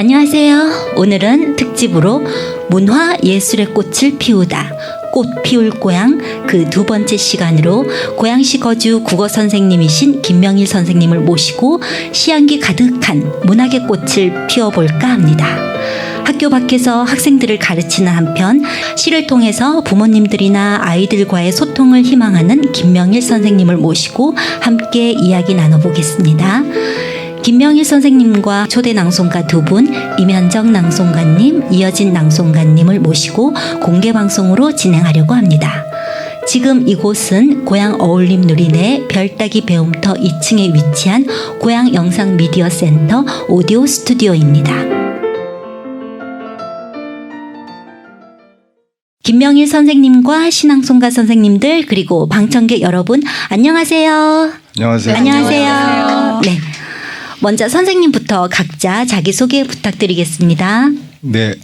안녕하세요. 오늘은 특집으로 문화 예술의 꽃을 피우다. 꽃 피울 고향 그 두 번째 시간으로 고양시 거주 국어 선생님이신 김명일 선생님을 모시고 시향기 가득한 문학의 꽃을 피워볼까 합니다. 학교 밖에서 학생들을 가르치는 한편 시를 통해서 부모님들이나 아이들과의 소통을 희망하는 김명일 선생님을 모시고 함께 이야기 나눠보겠습니다. 김명일 선생님과 초대 낭송가 두 분, 임현정 낭송가님, 이어진 낭송가님을 모시고 공개방송으로 진행하려고 합니다. 지금 이곳은 고양 어울림 누리내 별따기 배움터 2층에 위치한 고양 영상 미디어 센터 오디오 스튜디오입니다. 김명일 선생님과 신앙송가 선생님들 그리고 방청객 여러분 안녕하세요. 안녕하세요. 안녕하세요. 네. 먼저 선생님부터 각자 자기소개 부탁드리겠습니다. 네,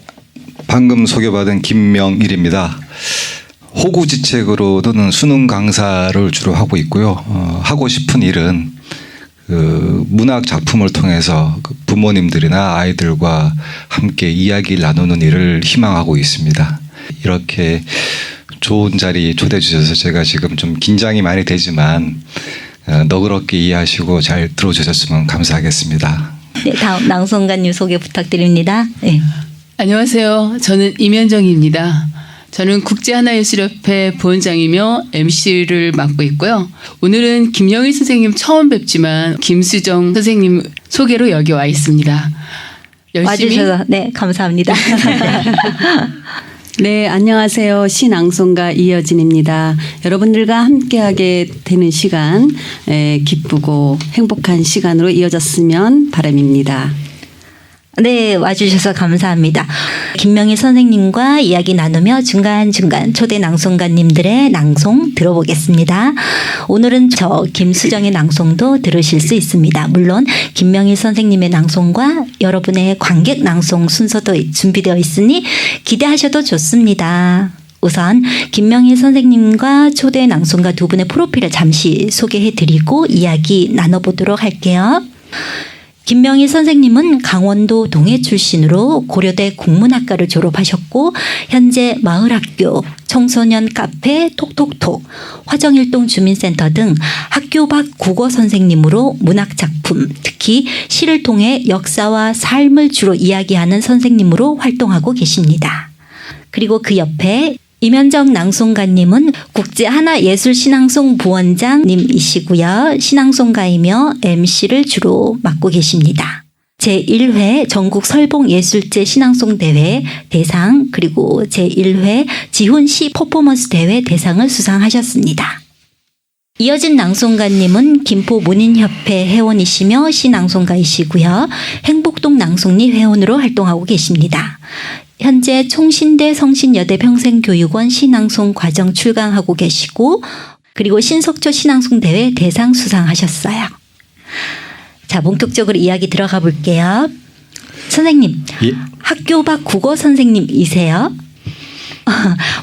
방금 소개받은 김명일입니다. 호구지책으로는 수능 강사를 주로 하고 있고요. 하고 싶은 일은 문학 작품을 통해서 부모님들이나 아이들과 함께 이야기를 나누는 일을 희망하고 있습니다. 이렇게 좋은 자리 초대해 주셔서 제가 지금 좀 긴장이 많이 되지만 너그럽게 이해하시고 잘 들어주셨으면 감사하겠습니다. 네, 다음 낭송가님 소개 부탁드립니다. 네. 안녕하세요. 저는 임현정입니다. 저는 국제하나예술협회 부원장이며 MC를 맡고 있고요. 오늘은 김영일 선생님 처음 뵙지만 김수정 선생님 소개로 여기 와 있습니다. 열심히 와주셔서 네, 감사합니다. 네, 안녕하세요. 신앙송가 이여진입니다. 여러분들과 함께하게 되는 시간 기쁘고 행복한 시간으로 이어졌으면 바람입니다. 네, 와주셔서 감사합니다. 김명일 선생님과 이야기 나누며 중간중간 초대 낭송가님들의 낭송 들어보겠습니다. 오늘은 저 김수정의 낭송도 들으실 수 있습니다. 물론 김명일 선생님의 낭송과 여러분의 관객 낭송 순서도 준비되어 있으니 기대하셔도 좋습니다. 우선 김명일 선생님과 초대 낭송가 두 분의 프로필을 잠시 소개해드리고 이야기 나눠보도록 할게요. 김명일 선생님은 강원도 동해 출신으로 고려대 국문학과를 졸업하셨고 현재 마을학교, 청소년 카페 톡톡톡, 화정일동 주민센터 등 학교 밖 국어 선생님으로 문학작품, 특히 시를 통해 역사와 삶을 주로 이야기하는 선생님으로 활동하고 계십니다. 그리고 그 옆에 임현정 낭송가님은 국제하나예술신앙송 부원장님이시고요. 신앙송가이며 MC를 주로 맡고 계십니다. 제1회 전국 설봉예술제 신앙송대회 대상 그리고 제1회 지훈시 퍼포먼스 대회 대상을 수상하셨습니다. 이어진 낭송가님은 김포 문인협회 회원이시며 시낭송가이시고요. 행복동 낭송리 회원으로 활동하고 계십니다. 현재 총신대 성신여대 평생교육원 신앙송 과정 출강하고 계시고 그리고 신석초 신앙송대회 대상 수상하셨어요. 자, 본격적으로 이야기 들어가 볼게요. 선생님, 예. 학교 밖 국어 선생님이세요?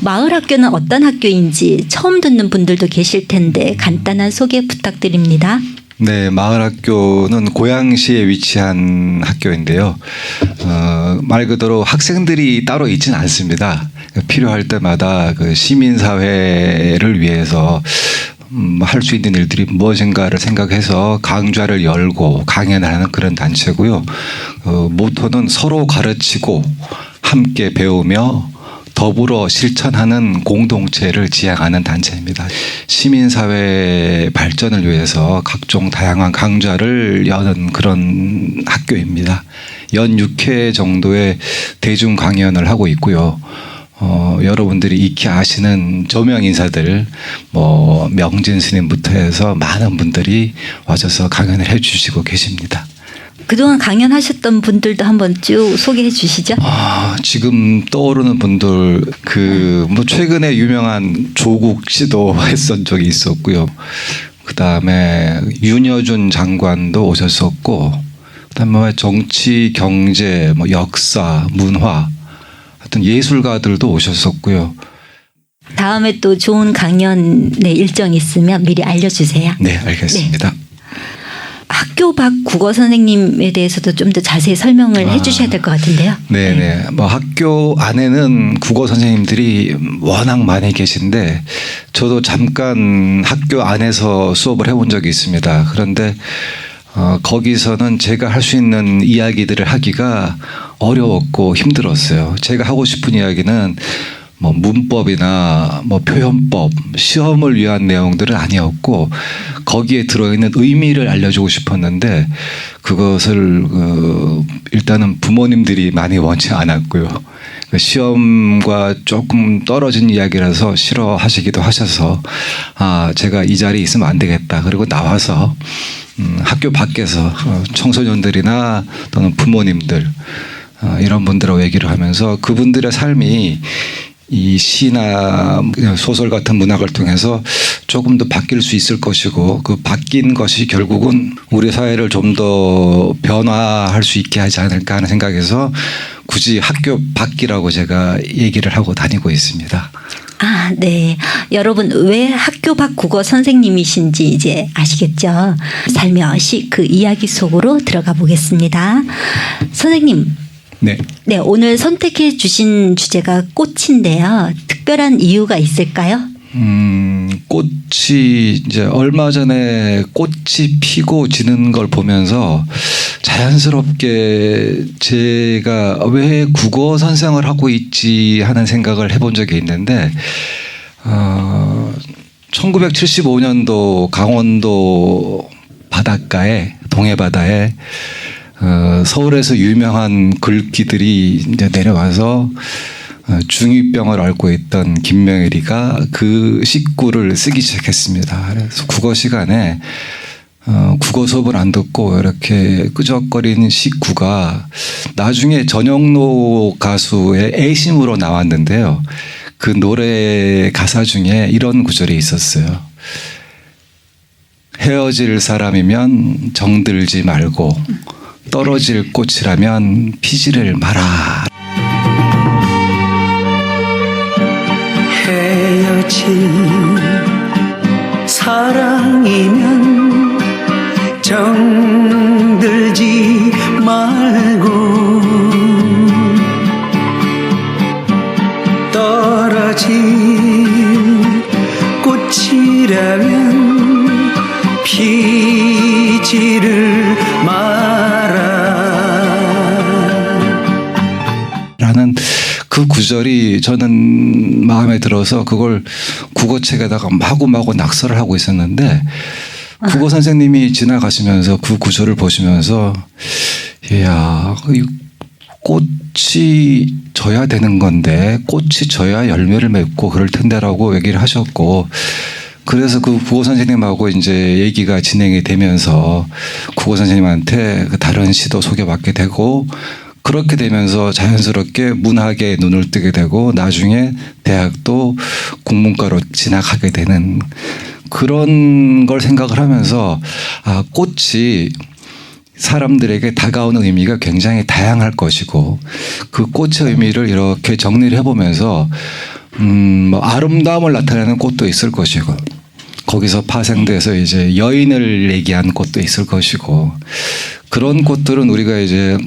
마을학교는 어떤 학교인지 처음 듣는 분들도 계실 텐데 간단한 소개 부탁드립니다. 네, 마을학교는 고양시에 위치한 학교인데요. 말 그대로 학생들이 따로 있지는 않습니다. 필요할 때마다 그 시민사회를 위해서 할 수 있는 일들이 무엇인가를 생각해서 강좌를 열고 강연을 하는 그런 단체고요. 모토는 서로 가르치고 함께 배우며 더불어 실천하는 공동체를 지향하는 단체입니다. 시민사회 발전을 위해서 각종 다양한 강좌를 여는 그런 학교입니다. 연 6회 정도의 대중 강연을 하고 있고요. 여러분들이 익히 아시는 저명 인사들, 명진 스님부터 해서 많은 분들이 와셔서 강연을 해주시고 계십니다. 그동안 강연하셨던 분들도 한번 쭉 소개해 주시죠. 지금 떠오르는 분들 최근에 유명한 조국 씨도 했던 적이 있었고요. 그다음에 윤여준 장관도 오셨었고 그다음에 정치, 경제, 역사, 문화 하여튼 예술가들도 오셨었고요. 다음에 또 좋은 강연의 일정이 있으면 미리 알려주세요. 네, 알겠습니다. 네. 학교 밖 국어 선생님에 대해서도 좀 더 자세히 설명을 해주셔야 될 것 같은데요. 네네. 뭐 학교 안에는 국어 선생님들이 워낙 많이 계신데 저도 잠깐 학교 안에서 수업을 해본 적이 있습니다. 그런데 거기서는 제가 할 수 있는 이야기들을 하기가 어려웠고 힘들었어요. 제가 하고 싶은 이야기는 뭐 문법이나 뭐 표현법, 시험을 위한 내용들은 아니었고 거기에 들어있는 의미를 알려주고 싶었는데 그것을 일단은 부모님들이 많이 원치 않았고요. 시험과 조금 떨어진 이야기라서 싫어하시기도 하셔서 제가 이 자리에 있으면 안 되겠다. 그리고 나와서 학교 밖에서 청소년들이나 또는 부모님들 이런 분들하고 얘기를 하면서 그분들의 삶이 이 시나 소설 같은 문학을 통해서 조금 더 바뀔 수 있을 것이고 그 바뀐 것이 결국은 우리 사회를 좀 더 변화할 수 있게 하지 않을까 하는 생각에서 굳이 학교 밖이라고 제가 얘기를 하고 다니고 있습니다. 네. 여러분 왜 학교 밖 국어 선생님이신지 이제 아시겠죠? 살며시 그 이야기 속으로 들어가 보겠습니다. 선생님. 네. 네, 오늘 선택해 주신 주제가 꽃인데요. 특별한 이유가 있을까요? 꽃이 이제 얼마 전에 꽃이 피고 지는 걸 보면서 자연스럽게 제가 왜 국어 선생을 하고 있지 하는 생각을 해본 적이 있는데 1975년도 강원도 바닷가에 동해바다에 서울에서 유명한 글귀들이 이제 내려와서 중2병을 앓고 있던 김명일이가 그 식구를 쓰기 시작했습니다. 그래서 국어 시간에 국어 수업을 안 듣고 이렇게 끄적거리는 식구가 나중에 전영록 가수의 애심으로 나왔는데요. 그 노래 가사 중에 이런 구절이 있었어요. 헤어질 사람이면 정들지 말고 떨어질 꽃이라면 피지를 마라. 헤어질 사랑이면 정들지 말고 떨어질 꽃이라면 피지를 마라. 라는 그 구절이 저는 마음에 들어서 그걸 국어책에다가 마구마구 낙서를 하고 있었는데 국어 선생님이 지나가시면서 그 구절을 보시면서 이야, 꽃이 져야 되는 건데 꽃이 져야 열매를 맺고 그럴 텐데라고 얘기를 하셨고 그래서 그 국어 선생님하고 이제 얘기가 진행이 되면서 국어 선생님한테 그 다른 시도 소개받게 되고 그렇게 되면서 자연스럽게 문학에 눈을 뜨게 되고 나중에 대학도 국문과로 진학하게 되는 그런 걸 생각을 하면서 꽃이 사람들에게 다가오는 의미가 굉장히 다양할 것이고 그 꽃의 의미를 이렇게 정리를 해보면서 뭐 아름다움을 나타내는 꽃도 있을 것이고 거기서 파생돼서 이제 여인을 얘기한 꽃도 있을 것이고 그런 꽃들은 우리가 이제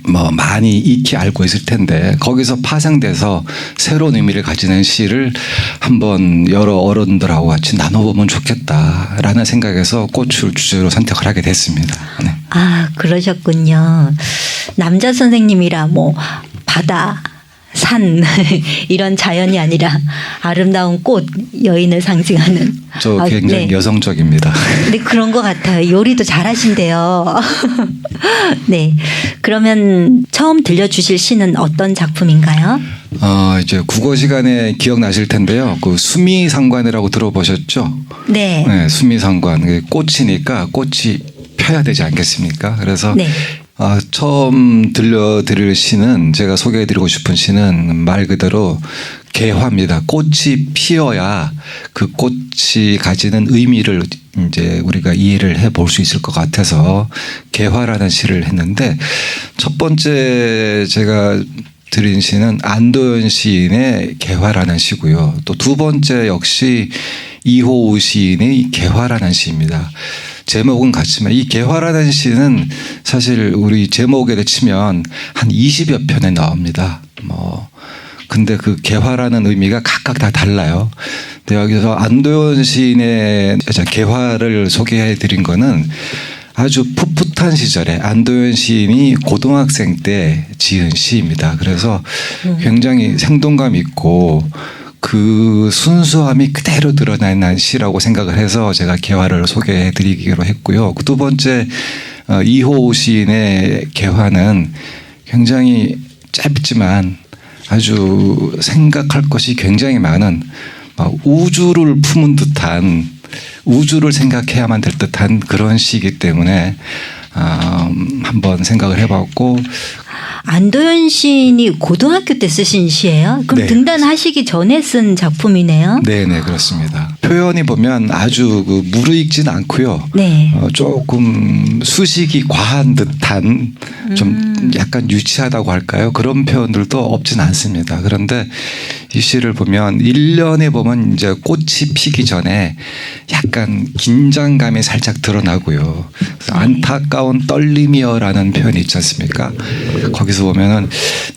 뭐 많이 익히 알고 있을 텐데 거기서 파생돼서 새로운 의미를 가지는 시를 한번 여러 어른들하고 같이 나눠보면 좋겠다라는 생각에서 꽃을 주제로 선택을 하게 됐습니다. 네. 그러셨군요. 남자 선생님이라 뭐 바다, 산 이런 자연이 아니라 아름다운 꽃, 여인을 상징하는. 저 굉장히 네. 여성적입니다. 네, 그런 것 같아요. 요리도 잘하신대요. 네, 그러면 처음 들려주실 시는 어떤 작품인가요? 이제 국어 시간에 기억나실 텐데요. 그 수미상관이라고 들어보셨죠? 네. 네, 수미상관. 꽃이니까 꽃이 펴야 되지 않겠습니까? 그래서 네. 처음 들려드릴 시는 제가 소개해드리고 싶은 시는 말 그대로 개화입니다. 꽃이 피어야 그 꽃이 가지는 의미를 이제 우리가 이해를 해볼 수 있을 것 같아서 개화라는 시를 했는데 첫 번째 제가 드린 시는 안도현 시인의 개화라는 시고요. 또 두 번째 역시 이호우 시인의 개화라는 시입니다. 제목은 같지만 이 개화라는 시는 사실 우리 제목에 치면 한 20여 편에 나옵니다. 근데 그 개화라는 의미가 각각 다 달라요. 근데 여기서 안도현 시인의 개화를 소개해 드린 거는 아주 풋풋한 시절에 안도현 시인이 고등학생 때 지은 시입니다. 그래서 굉장히 생동감 있고 그 순수함이 그대로 드러나는 시라고 생각을 해서 제가 개화를 소개해 드리기로 했고요. 두 번째 이호 시인의 개화는 굉장히 짧지만 아주 생각할 것이 굉장히 많은 우주를 품은 듯한 우주를 생각해야만 될 듯한 그런 시이기 때문에 한번 생각을 해봤고 안도현 시인이 고등학교 때 쓰신 시예요? 그럼 네. 등단하시기 전에 쓴 작품이네요? 네네 그렇습니다. 표현이 보면 아주 무르익지는 않고요. 네. 조금 수식이 과한 듯한 좀 약간 유치하다고 할까요? 그런 표현들도 없진 않습니다. 그런데 이 시를 보면 1년에 보면 이제 꽃이 피기 전에 약간 긴장감이 살짝 드러나고요. 그래서 안타까운 떨림이여라는 표현이 있지 않습니까? 거기서 보면은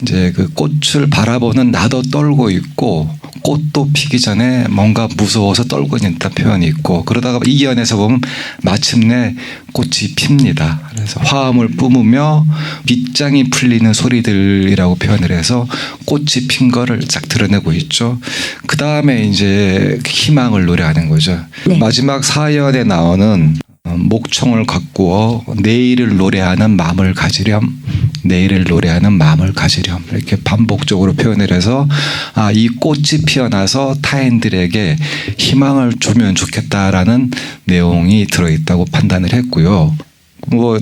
이제 그 꽃을 바라보는 나도 떨고 있고 꽃도 피기 전에 뭔가 무서워서 떨고 있는 표현이 있고 그러다가 이 연에서 보면 마침내 꽃이 핍니다. 그래서 화음을 뿜으며 빗장이 풀리는 소리들이라고 표현을 해서 꽃이 핀 거를 쫙 드러내고 있죠. 그 다음에 이제 희망을 노래하는 거죠. 네. 마지막 사연에 나오는 목청을 가꾸어 내일을 노래하는 마음을 가지렴 내일을 노래하는 마음을 가지렴 이렇게 반복적으로 표현을 해서 이 꽃이 피어나서 타인들에게 희망을 주면 좋겠다라는 내용이 들어있다고 판단을 했고요.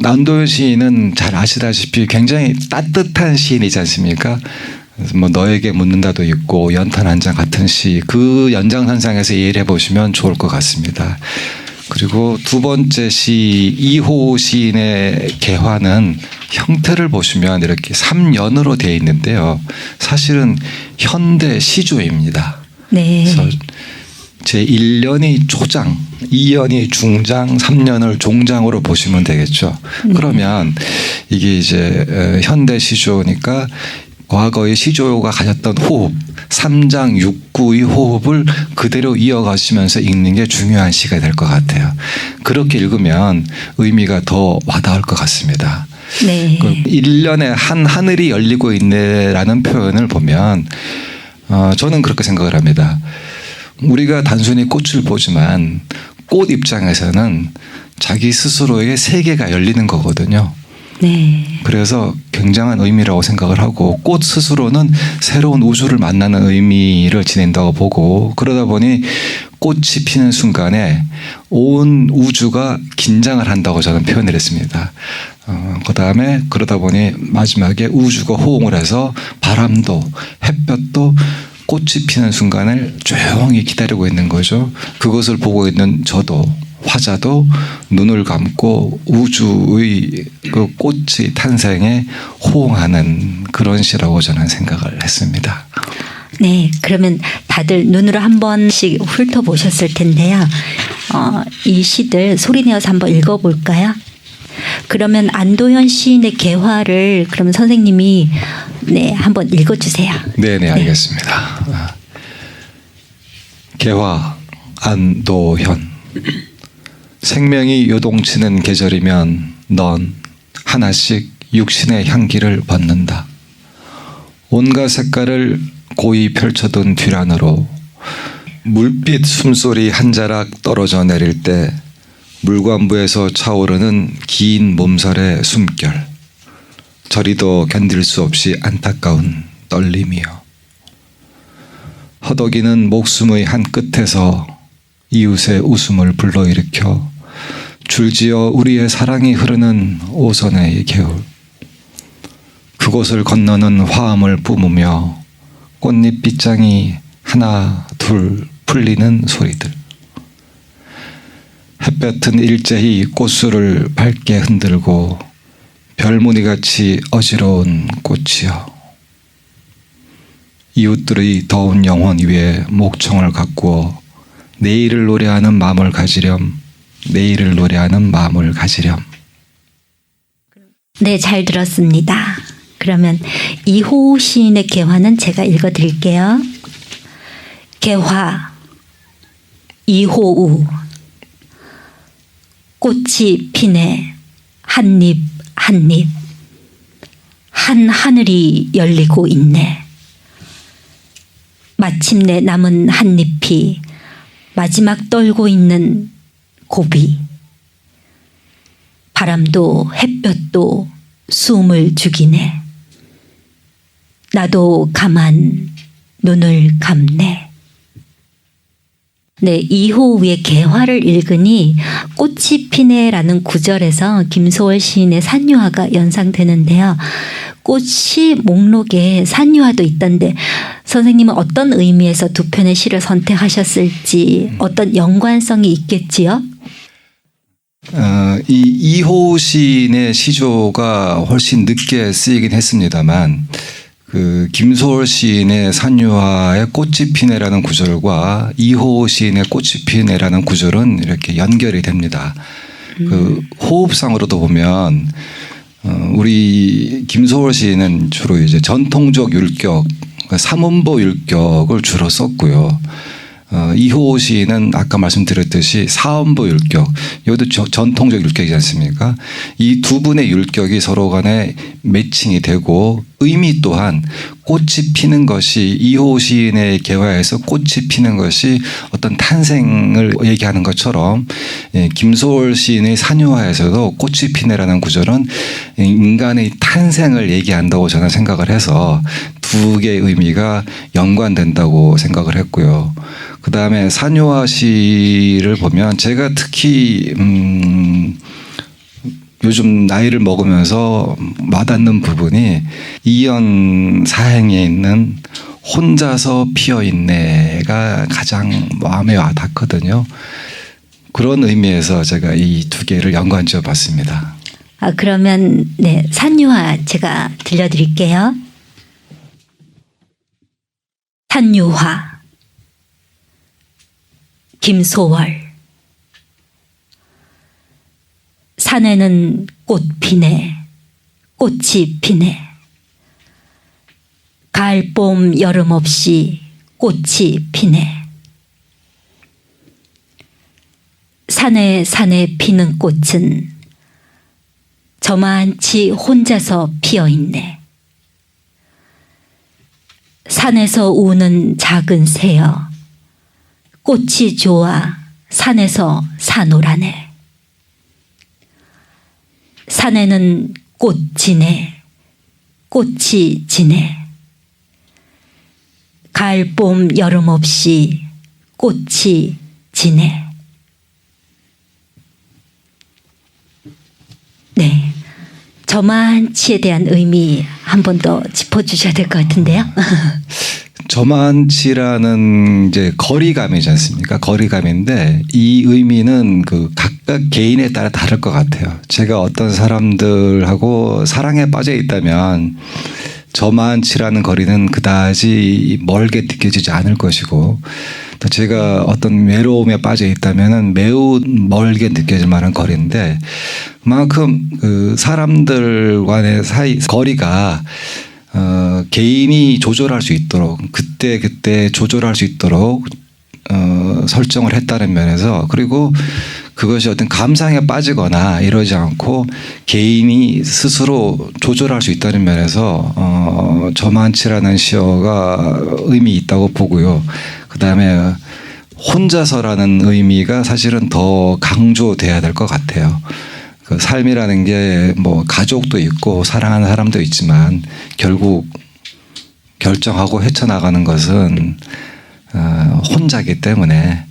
안도현 시인은 잘 아시다시피 굉장히 따뜻한 시인이지 않습니까? 그래서 너에게 묻는다도 있고 연탄 한 장 같은 시 그 연장선상에서 이해를 해보시면 좋을 것 같습니다. 그리고 두 번째 시 이호 시인의 개화는 형태를 보시면 이렇게 3연으로 되어 있는데요. 사실은 현대 시조입니다. 네. 그래서 제 1년이 초장, 2년이 중장, 3년을 종장으로 보시면 되겠죠. 그러면 이게 이제 현대 시조니까 과거의 시조가 가졌던 호흡, 3장 6구의 호흡을 그대로 이어가시면서 읽는 게 중요한 시가 될 것 같아요. 그렇게 읽으면 의미가 더 와닿을 것 같습니다. 네. 1년에 한 하늘이 열리고 있네라는 표현을 보면 저는 그렇게 생각을 합니다. 우리가 단순히 꽃을 보지만 꽃 입장에서는 자기 스스로의 세계가 열리는 거거든요. 네. 그래서 굉장한 의미라고 생각을 하고 꽃 스스로는 새로운 우주를 만나는 의미를 지닌다고 보고 그러다 보니 꽃이 피는 순간에 온 우주가 긴장을 한다고 저는 표현을 했습니다. 그다음에 그러다 보니 마지막에 우주가 호응을 해서 바람도 햇볕도 꽃이 피는 순간을 조용히 기다리고 있는 거죠. 그것을 보고 있는 저도 화자도 눈을 감고 우주의 그 꽃의 탄생에 호응하는 그런 시라고 저는 생각을 했습니다. 네, 그러면 다들 눈으로 한 번씩 훑어보셨을 텐데요. 이 시들 소리내어서 한번 읽어볼까요? 그러면 안도현 시인의 개화를 그러면 선생님이 한번 읽어주세요. 네, 알겠습니다. 개화 안도현 생명이 요동치는 계절이면 넌 하나씩 육신의 향기를 받는다. 온갖 색깔을 고이 펼쳐둔 뒤란으로 물빛 숨소리 한 자락 떨어져 내릴 때 물관부에서 차오르는 긴 몸살의 숨결 저리도 견딜 수 없이 안타까운 떨림이여 허덕이는 목숨의 한 끝에서 이웃의 웃음을 불러일으켜 줄지어 우리의 사랑이 흐르는 오선의 개울 그곳을 건너는 화음을 뿜으며 꽃잎 빗장이 하나 둘 풀리는 소리들 햇볕은 일제히 꽃술을 밝게 흔들고 별무늬같이 어지러운 꽃이여 이웃들의 더운 영혼 위에 목청을 가꾸어 내일을 노래하는 마음을 가지렴 내일을 노래하는 마음을 가지렴. 네, 잘 들었습니다. 그러면 이호 시인의 개화는 제가 읽어드릴게요. 개화 이호우 꽃이 피네 한입 한입 한 하늘이 열리고 있네. 마침내 남은 한 잎이 마지막 떨고 있는 고비. 바람도 햇볕도 숨을 죽이네. 나도 가만 눈을 감네. 네, 이호우의 개화를 읽으니 꽃이 피네라는 구절에서 김소월 시인의 산유화가 연상되는데요. 꽃이 목록에 산유화도 있던데 선생님은 어떤 의미에서 두 편의 시를 선택하셨을지 어떤 연관성이 있겠지요? 이 이호 시인의 시조가 훨씬 늦게 쓰이긴 했습니다만 그 김소월 시인의 산유화의 꽃이 피네라는 구절과 이호 시인의 꽃이 피네라는 구절은 이렇게 연결이 됩니다. 그 호흡상으로도 보면 우리 김소월 시인은 주로 이제 전통적 율격, 삼음보 율격을 주로 썼고요. 이호 시인은 아까 말씀드렸듯이 사음보 율격, 이것도 전통적 율격이지 않습니까? 이 두 분의 율격이 서로 간에 매칭이 되고 의미 또한 꽃이 피는 것이 이호 시인의 개화에서 꽃이 피는 것이 어떤 탄생을 얘기하는 것처럼 김소월 시인의 산유화에서도 꽃이 피네라는 구절은 인간의 탄생을 얘기한다고 저는 생각을 해서 두 개의 의미가 연관된다고 생각을 했고요. 그 다음에 산유화 시를 보면 제가 특히 요즘 나이를 먹으면서 와닿는 부분이 이연 사행에 있는 혼자서 피어있네가 가장 마음에 와닿거든요. 그런 의미에서 제가 이 두 개를 연관지어 봤습니다. 그러면 네, 산유화 제가 들려드릴게요. 산유화 김소월. 산에는 꽃 피네 꽃이 피네 가을 봄 여름 없이 꽃이 피네. 산에 피는 꽃은 저만치 혼자서 피어있네. 산에서 우는 작은 새여 꽃이 좋아 산에서 사노라네. 산에는 꽃 지네 꽃이 지네 가을 봄 여름 없이 꽃이 지네. 네, 저만치에 대한 의미 한 번 더 짚어주셔야 될 것 같은데요. 저만치라는 이제 거리감이지 않습니까? 거리감인데 이 의미는 그 각각 개인에 따라 다를 것 같아요. 제가 어떤 사람들하고 사랑에 빠져 있다면 저만치라는 거리는 그다지 멀게 느껴지지 않을 것이고 또 제가 어떤 외로움에 빠져 있다면은 매우 멀게 느껴질 만한 거리인데 그만큼 그 사람들 간의 사이 거리가 개인이 조절할 수 있도록 그때 조절할 수 있도록 설정을 했다는 면에서 그리고 그것이 어떤 감상에 빠지거나 이러지 않고 개인이 스스로 조절할 수 있다는 면에서 저만치라는 시어가 의미 있다고 보고요. 그다음에 혼자서라는 의미가 사실은 더 강조돼야 될 것 같아요. 그 삶이라는 게 뭐 가족도 있고 사랑하는 사람도 있지만 결국 결정하고 헤쳐나가는 것은 혼자기 때문에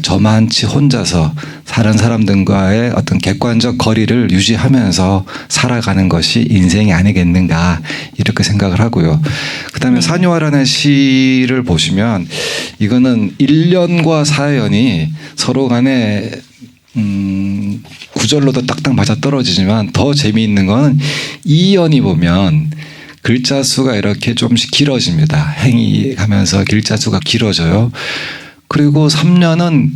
저만치 혼자서 다른 사람들과의 어떤 객관적 거리를 유지하면서 살아가는 것이 인생이 아니겠는가 이렇게 생각을 하고요. 그다음에 산유화라는 시를 보시면 이거는 1년과 4년이 서로 간에 구절로도 딱딱 맞아 떨어지지만 더 재미있는 건 2연이 보면 글자 수가 이렇게 좀씩 길어집니다. 행이 가면서 글자 수가 길어져요. 그리고 3년은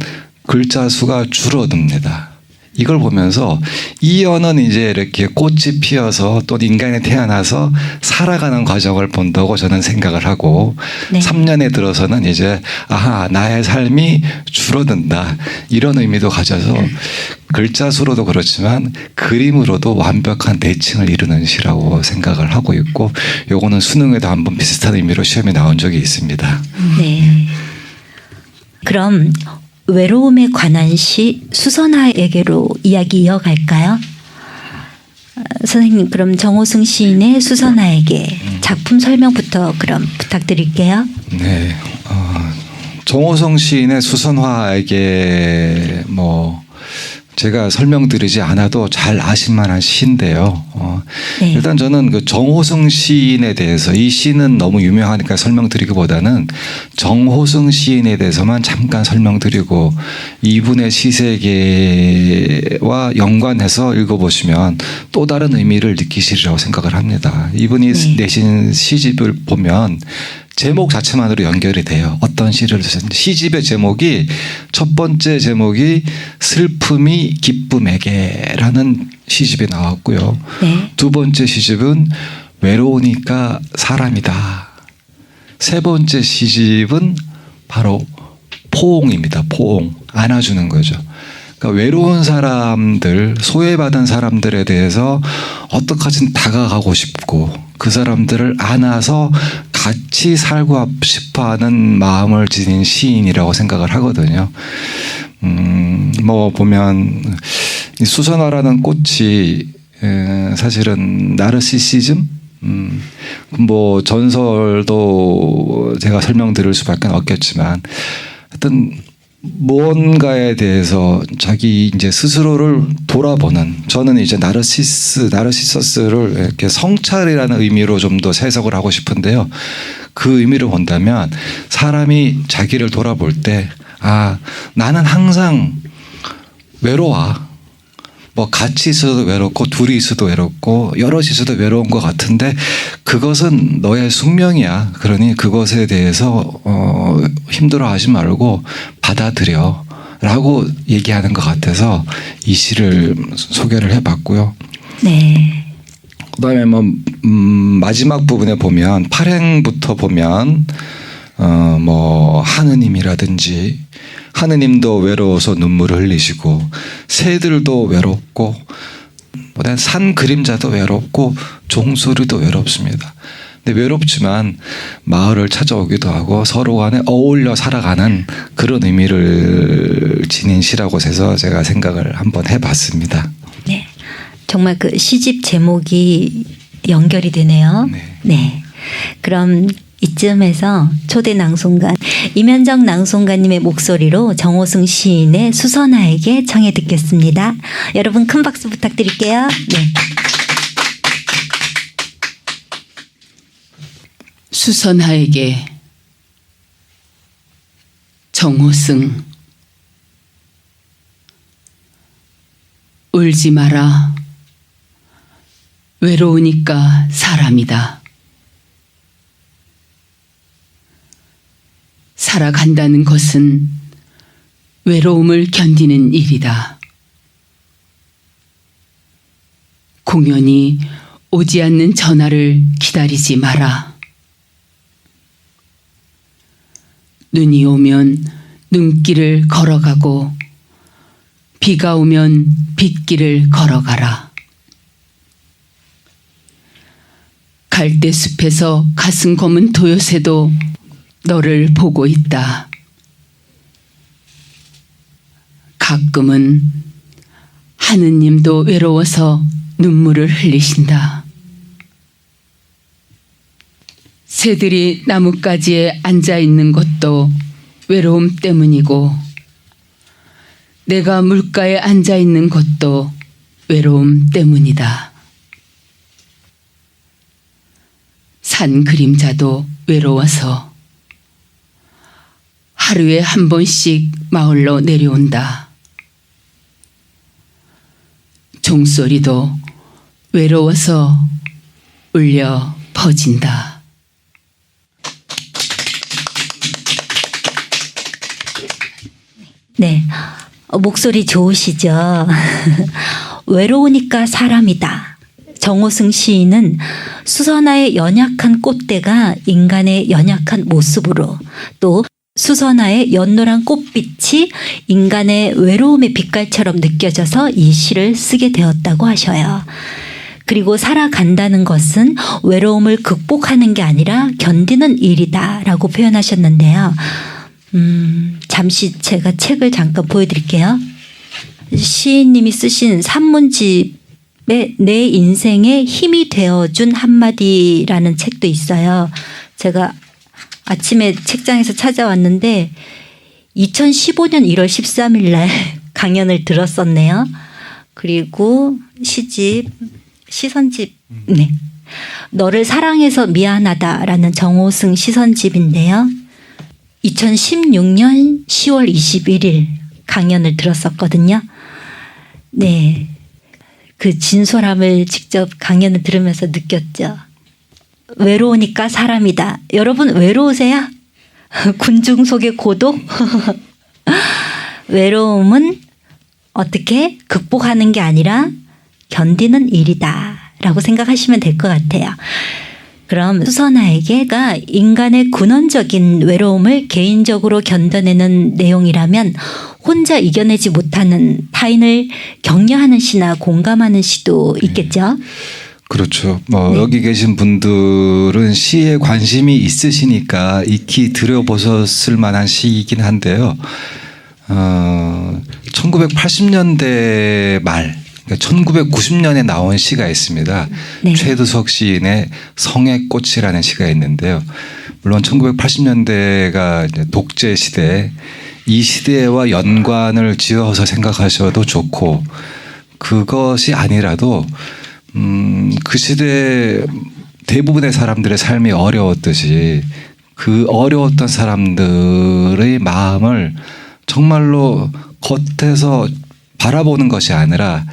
글자 수가 줄어듭니다. 이걸 보면서 이연은 이제 이렇게 꽃이 피어서 또 인간이 태어나서 살아가는 과정을 본다고 저는 생각을 하고 네. 3년에 들어서는 이제 아하 나의 삶이 줄어든다 이런 의미도 가져서 글자 수로도 그렇지만 그림으로도 완벽한 대칭을 이루는 시라고 생각을 하고 있고 요거는 수능에도 한번 비슷한 의미로 시험에 나온 적이 있습니다. 네. 그럼 외로움에 관한 시 수선화에게로 이야기 이어갈까요? 선생님 그럼 정호승 시인의 수선화에게 작품 설명부터 그럼 부탁드릴게요. 네, 정호성 시인의 수선화에게 뭐 제가 설명드리지 않아도 잘 아실만한 시인데요. 네. 일단 저는 그 정호승 시인에 대해서 이 시는 너무 유명하니까 설명드리기보다는 정호승 시인에 대해서만 잠깐 설명드리고 이분의 시세계와 연관해서 읽어보시면 또 다른 의미를 느끼시리라고 생각을 합니다. 이분이 네. 내신 시집을 보면 제목 자체만으로 연결이 돼요. 어떤 시를 쓰셨는지. 시집의 제목이 첫 번째 제목이 슬픔이 기쁨에게라는 시집이 나왔고요. 네. 두 번째 시집은 외로우니까 사람이다. 세 번째 시집은 바로 포옹입니다. 포옹. 안아주는 거죠. 그러니까 외로운 사람들, 소외받은 사람들에 대해서 어떻게든 다가가고 싶고 그 사람들을 안아서 같이 살고 싶어하는 마음을 지닌 시인이라고 생각을 하거든요. 뭐 보면 이 수선화라는 꽃이 사실은 나르시시즘, 뭐 전설도 제가 설명드릴 수밖에 없겠지만, 하여튼 무언가에 대해서 자기 이제 스스로를 돌아보는, 저는 이제 나르시서스를 이렇게 성찰이라는 의미로 좀 더 해석을 하고 싶은데요. 그 의미를 본다면 사람이 자기를 돌아볼 때, 아, 나는 항상 외로워. 뭐 같이 있어도 외롭고 둘이 있어도 외롭고 여럿이 있어도 외로운 것 같은데 그것은 너의 숙명이야. 그러니 그것에 대해서 힘들어하지 말고 받아들여 라고 얘기하는 것 같아서 이 시를 소개를 해봤고요. 네. 그다음에 뭐 마지막 부분에 보면 팔행부터 보면 뭐 하느님이라든지 하느님도 외로워서 눈물을 흘리시고 새들도 외롭고 산 그림자도 외롭고 종소리도 외롭습니다. 근데 외롭지만 마을을 찾아오기도 하고 서로 간에 어울려 살아가는 그런 의미를 지닌 시라고 해서 제가 생각을 한번 해봤습니다. 네. 정말 그 시집 제목이 연결이 되네요. 네. 네. 그럼 이쯤에서 초대 낭송가 임현정 낭송가님의 목소리로 정호승 시인의 수선화에게 청해 듣겠습니다. 여러분 큰 박수 부탁드릴게요. 네. 수선화에게 정호승. 울지 마라. 외로우니까 사람이다. 살아간다는 것은 외로움을 견디는 일이다. 공연히 오지 않는 전화를 기다리지 마라. 눈이 오면 눈길을 걸어가고 비가 오면 빗길을 걸어가라. 갈대숲에서 가슴 검은 도요새도 너를 보고 있다. 가끔은 하느님도 외로워서 눈물을 흘리신다. 새들이 나뭇가지에 앉아 있는 것도 외로움 때문이고 내가 물가에 앉아 있는 것도 외로움 때문이다. 산 그림자도 외로워서 하루에 한 번씩 마을로 내려온다. 종소리도 외로워서 울려 퍼진다. 네. 목소리 좋으시죠? 외로우니까 사람이다. 정호승 시인은 수선화의 연약한 꽃대가 인간의 연약한 모습으로, 또 수선화의 연노란 꽃빛이 인간의 외로움의 빛깔처럼 느껴져서 이 시를 쓰게 되었다고 하셔요. 그리고 살아간다는 것은 외로움을 극복하는 게 아니라 견디는 일이다라고 표현하셨는데요. 잠시 제가 책을 잠깐 보여드릴게요. 시인님이 쓰신 산문집에 내 인생에 힘이 되어준 한마디라는 책도 있어요. 제가 아침에 책장에서 찾아왔는데 2015년 1월 13일 날 강연을 들었었네요. 그리고 시집, 시선집, 네. 너를 사랑해서 미안하다라는 정호승 시선집인데요. 2016년 10월 21일 강연을 들었었거든요. 네. 그 진솔함을 직접 강연을 들으면서 느꼈죠. 외로우니까 사람이다. 여러분 외로우세요? 군중 속의 고독? 외로움은 어떻게 극복하는 게 아니라 견디는 일이다 라고 생각하시면 될 것 같아요. 그럼 수선화에게가 인간의 근원적인 외로움을 개인적으로 견뎌내는 내용이라면 혼자 이겨내지 못하는 타인을 격려하는 시나 공감하는 시도 있겠죠? 그렇죠. 여기 계신 분들은 시에 관심이 있으시니까 익히 들여보셨을 만한 시이긴 한데요. 1980년대 말, 1990년에 나온 시가 있습니다. 네. 최두석 시인의 성의 꽃이라는 시가 있는데요. 물론 1980년대가 독재 시대, 이 시대와 연관을 지어서 생각하셔도 좋고, 그것이 아니라도 그 시대 대부분의 사람들의 삶이 어려웠듯이 그 어려웠던 사람들의 마음을 정말로 겉에서 바라보는 것이 아니라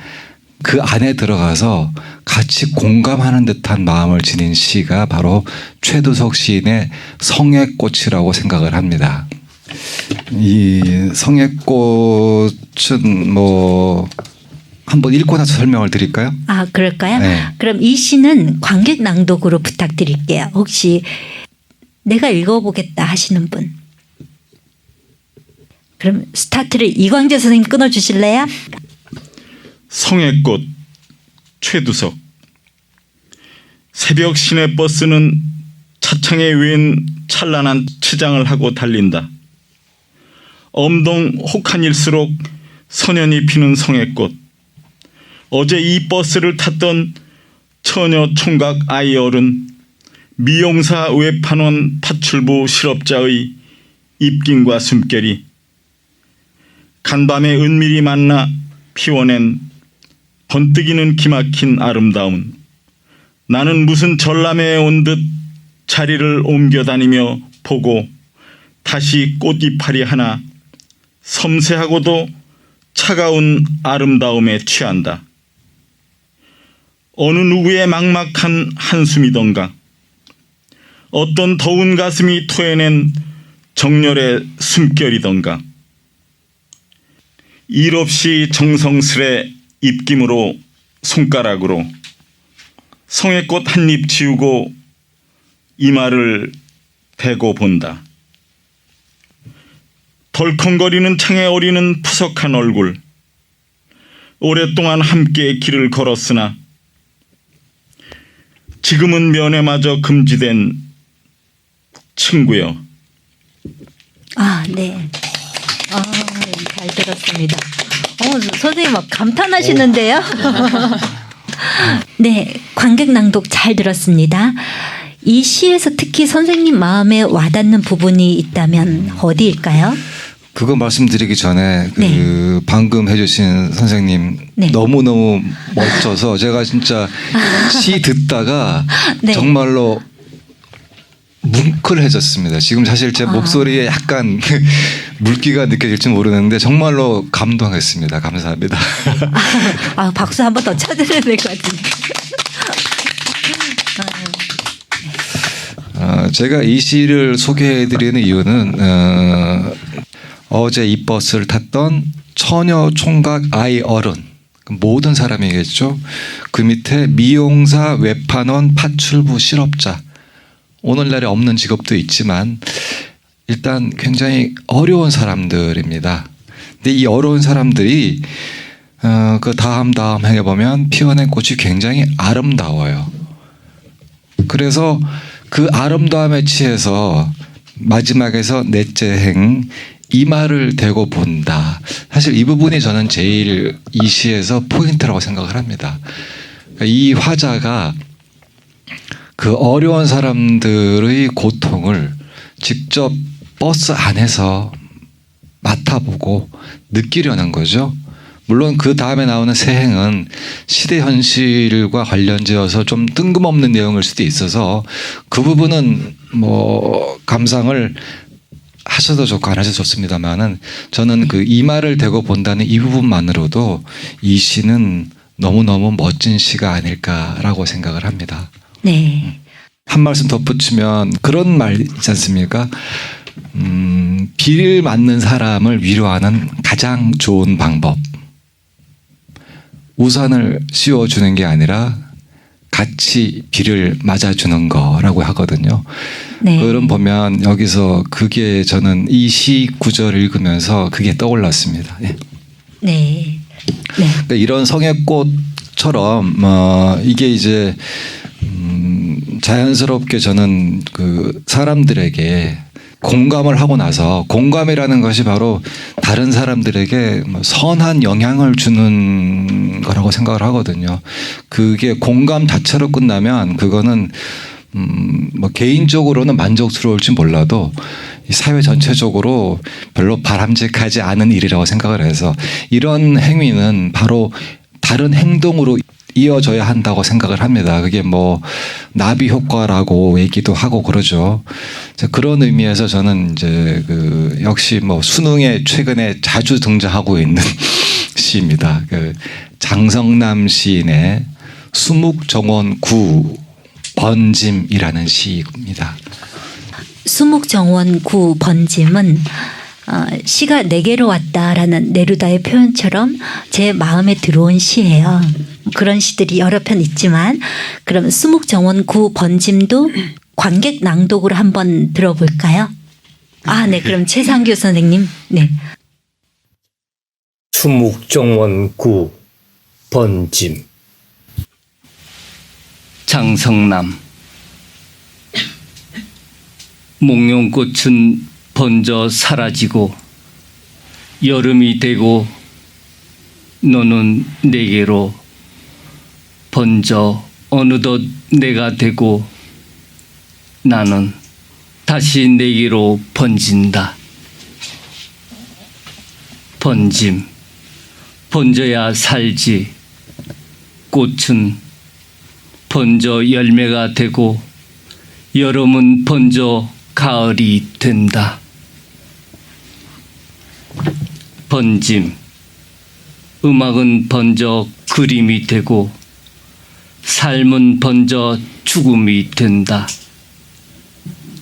그 안에 들어가서 같이 공감하는 듯한 마음을 지닌 시가 바로 최두석 시인의 성의 꽃이라고 생각을 합니다. 이 성의 꽃은 한번 읽고 나서 설명을 드릴까요? 아, 그럴까요? 네. 그럼 이 시는 관객 낭독으로 부탁드릴게요. 혹시 내가 읽어보겠다 하시는 분. 그럼 스타트를 이광재 선생님 끊어주실래요? 성의 꽃 최두석. 새벽 시내 버스는 차창에 웬 찬란한 치장을 하고 달린다. 엄동 혹한일수록 선연이 피는 성의 꽃. 어제 이 버스를 탔던 처녀 총각 아이 어른, 미용사 외판원 파출부 실업자의 입김과 숨결이 간밤에 은밀히 만나 피워낸 번뜩이는 기막힌 아름다움. 나는 무슨 전람회에 온 듯 자리를 옮겨다니며 보고 다시 꽃이파리 하나 섬세하고도 차가운 아름다움에 취한다. 어느 누구의 막막한 한숨이던가, 어떤 더운 가슴이 토해낸 정열의 숨결이던가, 일 없이 정성스레 입김으로 손가락으로 성의꽃 한 입 지우고 이마를 대고 본다. 덜컹거리는 창에 어리는 푸석한 얼굴. 오랫동안 함께 길을 걸었으나 지금은 면회마저 금지된 친구여. 아, 네. 잘 들었습니다. 선생님 막 감탄하시는데요? 네, 관객 낭독 잘 들었습니다. 이 시에서 특히 선생님 마음에 와닿는 부분이 있다면 어디일까요? 그거 말씀드리기 전에 네. 방금 해주신 선생님 네. 너무너무 멋져서 제가 진짜 시 듣다가 네. 정말로 뭉클해졌습니다. 지금 사실 제 목소리에 약간 물기가 느껴질지 모르는데 정말로 감동했습니다. 감사합니다. 박수 한 번 더 쳐드려야 될 것 같은데. 제가 이 시를 소개해드리는 이유는 어제 이 버스를 탔던 처녀, 총각, 아이, 어른 모든 사람이겠죠. 그 밑에 미용사, 외판원, 파출부, 실업자. 오늘날에 없는 직업도 있지만 일단 굉장히 어려운 사람들입니다. 근데 이 어려운 사람들이 그 다음 해보면 피어낸 꽃이 굉장히 아름다워요. 그래서 그 아름다움에 취해서 마지막에서 넷째 행 이마를 대고 본다. 사실 이 부분이 저는 제일 이 시에서 포인트라고 생각을 합니다. 그러니까 이 화자가 그 어려운 사람들의 고통을 직접 버스 안에서 맡아보고 느끼려는 거죠. 물론 그 다음에 나오는 새행은 시대 현실과 관련지어서 좀 뜬금없는 내용일 수도 있어서 그 부분은 뭐 감상을 하셔도 좋고 안 하셔도 좋습니다만은 저는 그 이마를 대고 본다는 이 부분만으로도 이 시는 너무너무 멋진 시가 아닐까라고 생각을 합니다. 네. 한 말씀 덧붙이면 그런 말 있지 않습니까? 비를 맞는 사람을 위로하는 가장 좋은 방법. 우산을 씌워주는 게 아니라 같이 비를 맞아주는 거라고 하거든요. 네. 그럼 보면 여기서 그게 저는 이 시 구절을 읽으면서 그게 떠올랐습니다. 예. 네. 네. 그러니까 이런 성의꽃처럼 이게 이제 자연스럽게 저는 그 사람들에게 공감을 하고 나서 공감이라는 것이 바로 다른 사람들에게 선한 영향을 주는 거라고 생각을 하거든요. 그게 공감 자체로 끝나면 그거는 뭐 개인적으로는 만족스러울지 몰라도 이 사회 전체적으로 별로 바람직하지 않은 일이라고 생각을 해서 이런 행위는 바로 다른 행동으로 이어져야 한다고 생각을 합니다. 그게 뭐 나비 효과라고 얘기도 하고 그러죠. 그런 의미에서 저는 이제 그 역시 뭐 수능에 최근에 자주 등장하고 있는 시입니다. 그 장성남 시인의 수묵정원9 번짐이라는 시입니다. 수묵정원9 번짐은 시가 내게로 왔다라는 네루다의 표현처럼 제 마음에 들어온 시예요. 그런 시들이 여러 편 있지만 그럼 수묵정원9 번짐도 관객 낭독으로 한번 들어볼까요? 네. 그럼 최상규 선생님. 네. 수묵정원9 번짐. 장성남. 목련꽃은 번져 사라지고 여름이 되고 너는 내게로 번져 어느덧 내가 되고 나는 다시 내게로 번진다. 번짐. 번져야 살지. 꽃은 번져 열매가 되고 여름은 번져 가을이 된다. 번짐. 음악은 번져 그림이 되고 삶은 번져 죽음이 된다.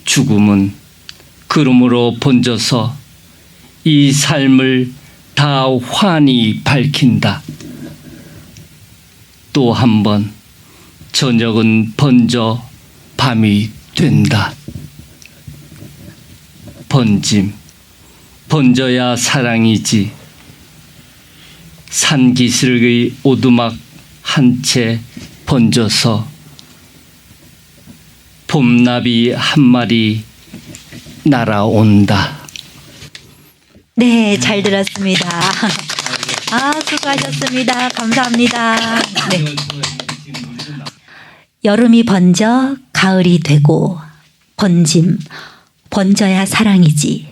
죽음은 그름으로 번져서 이 삶을 다 환히 밝힌다. 또 한 번 저녁은 번져 밤이 된다. 번짐. 번져야 사랑이지. 산기슭의 오두막 한 채 번져서 봄나비 한 마리 날아온다. 네, 잘 들었습니다. 수고하셨습니다. 감사합니다. 네. 여름이 번져 가을이 되고 번짐. 번져야 사랑이지.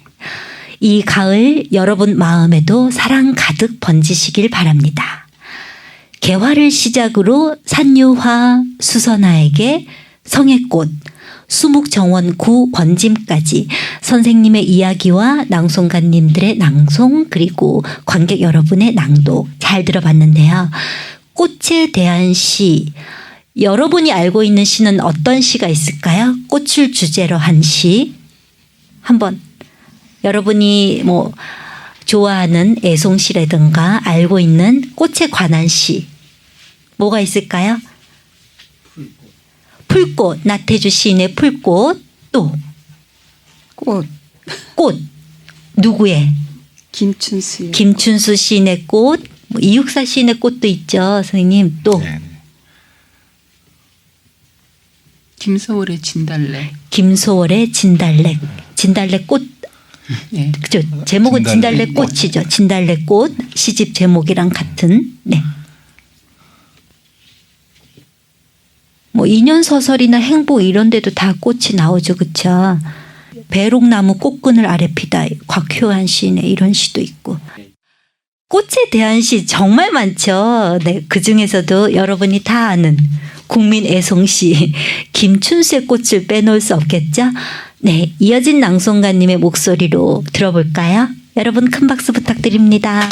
이 가을 여러분 마음에도 사랑 가득 번지시길 바랍니다. 개화를 시작으로 산유화, 수선화에게 성의꽃, 수묵정원9 번짐까지 선생님의 이야기와 낭송가님들의 낭송 그리고 관객 여러분의 낭독 잘 들어봤는데요. 꽃에 대한 시, 여러분이 알고 있는 시는 어떤 시가 있을까요? 꽃을 주제로 한 시. 한번 여러분이 뭐 좋아하는 애송시라든가 알고 있는 꽃에 관한 시 뭐가 있을까요? 풀꽃, 나태주 시인의 풀꽃. 또 꽃 누구의? 김춘수의 김춘수 시인의 꽃, 뭐 이육사 시인의 꽃도 있죠, 선생님. 또 네. 김소월의 진달래. 김소월의 진달래, 진달래 꽃. 예. 그죠? 제목은 진달래 진달래 꽃이죠. 진달래 꽃 시집 제목이랑 같은. 네. 뭐 인연 소설이나 행복 이런 데도 다 꽃이 나오죠, 그렇죠? 배롱나무 꽃그늘 아래 피다 곽효한 시인의 이런 시도 있고. 꽃에 대한 시 정말 많죠. 네, 그 중에서도 여러분이 다 아는 국민 애송시 김춘수의 꽃을 빼놓을 수 없겠죠. 네, 이어진 낭송가님의 목소리로 들어볼까요? 여러분 큰 박수 부탁드립니다.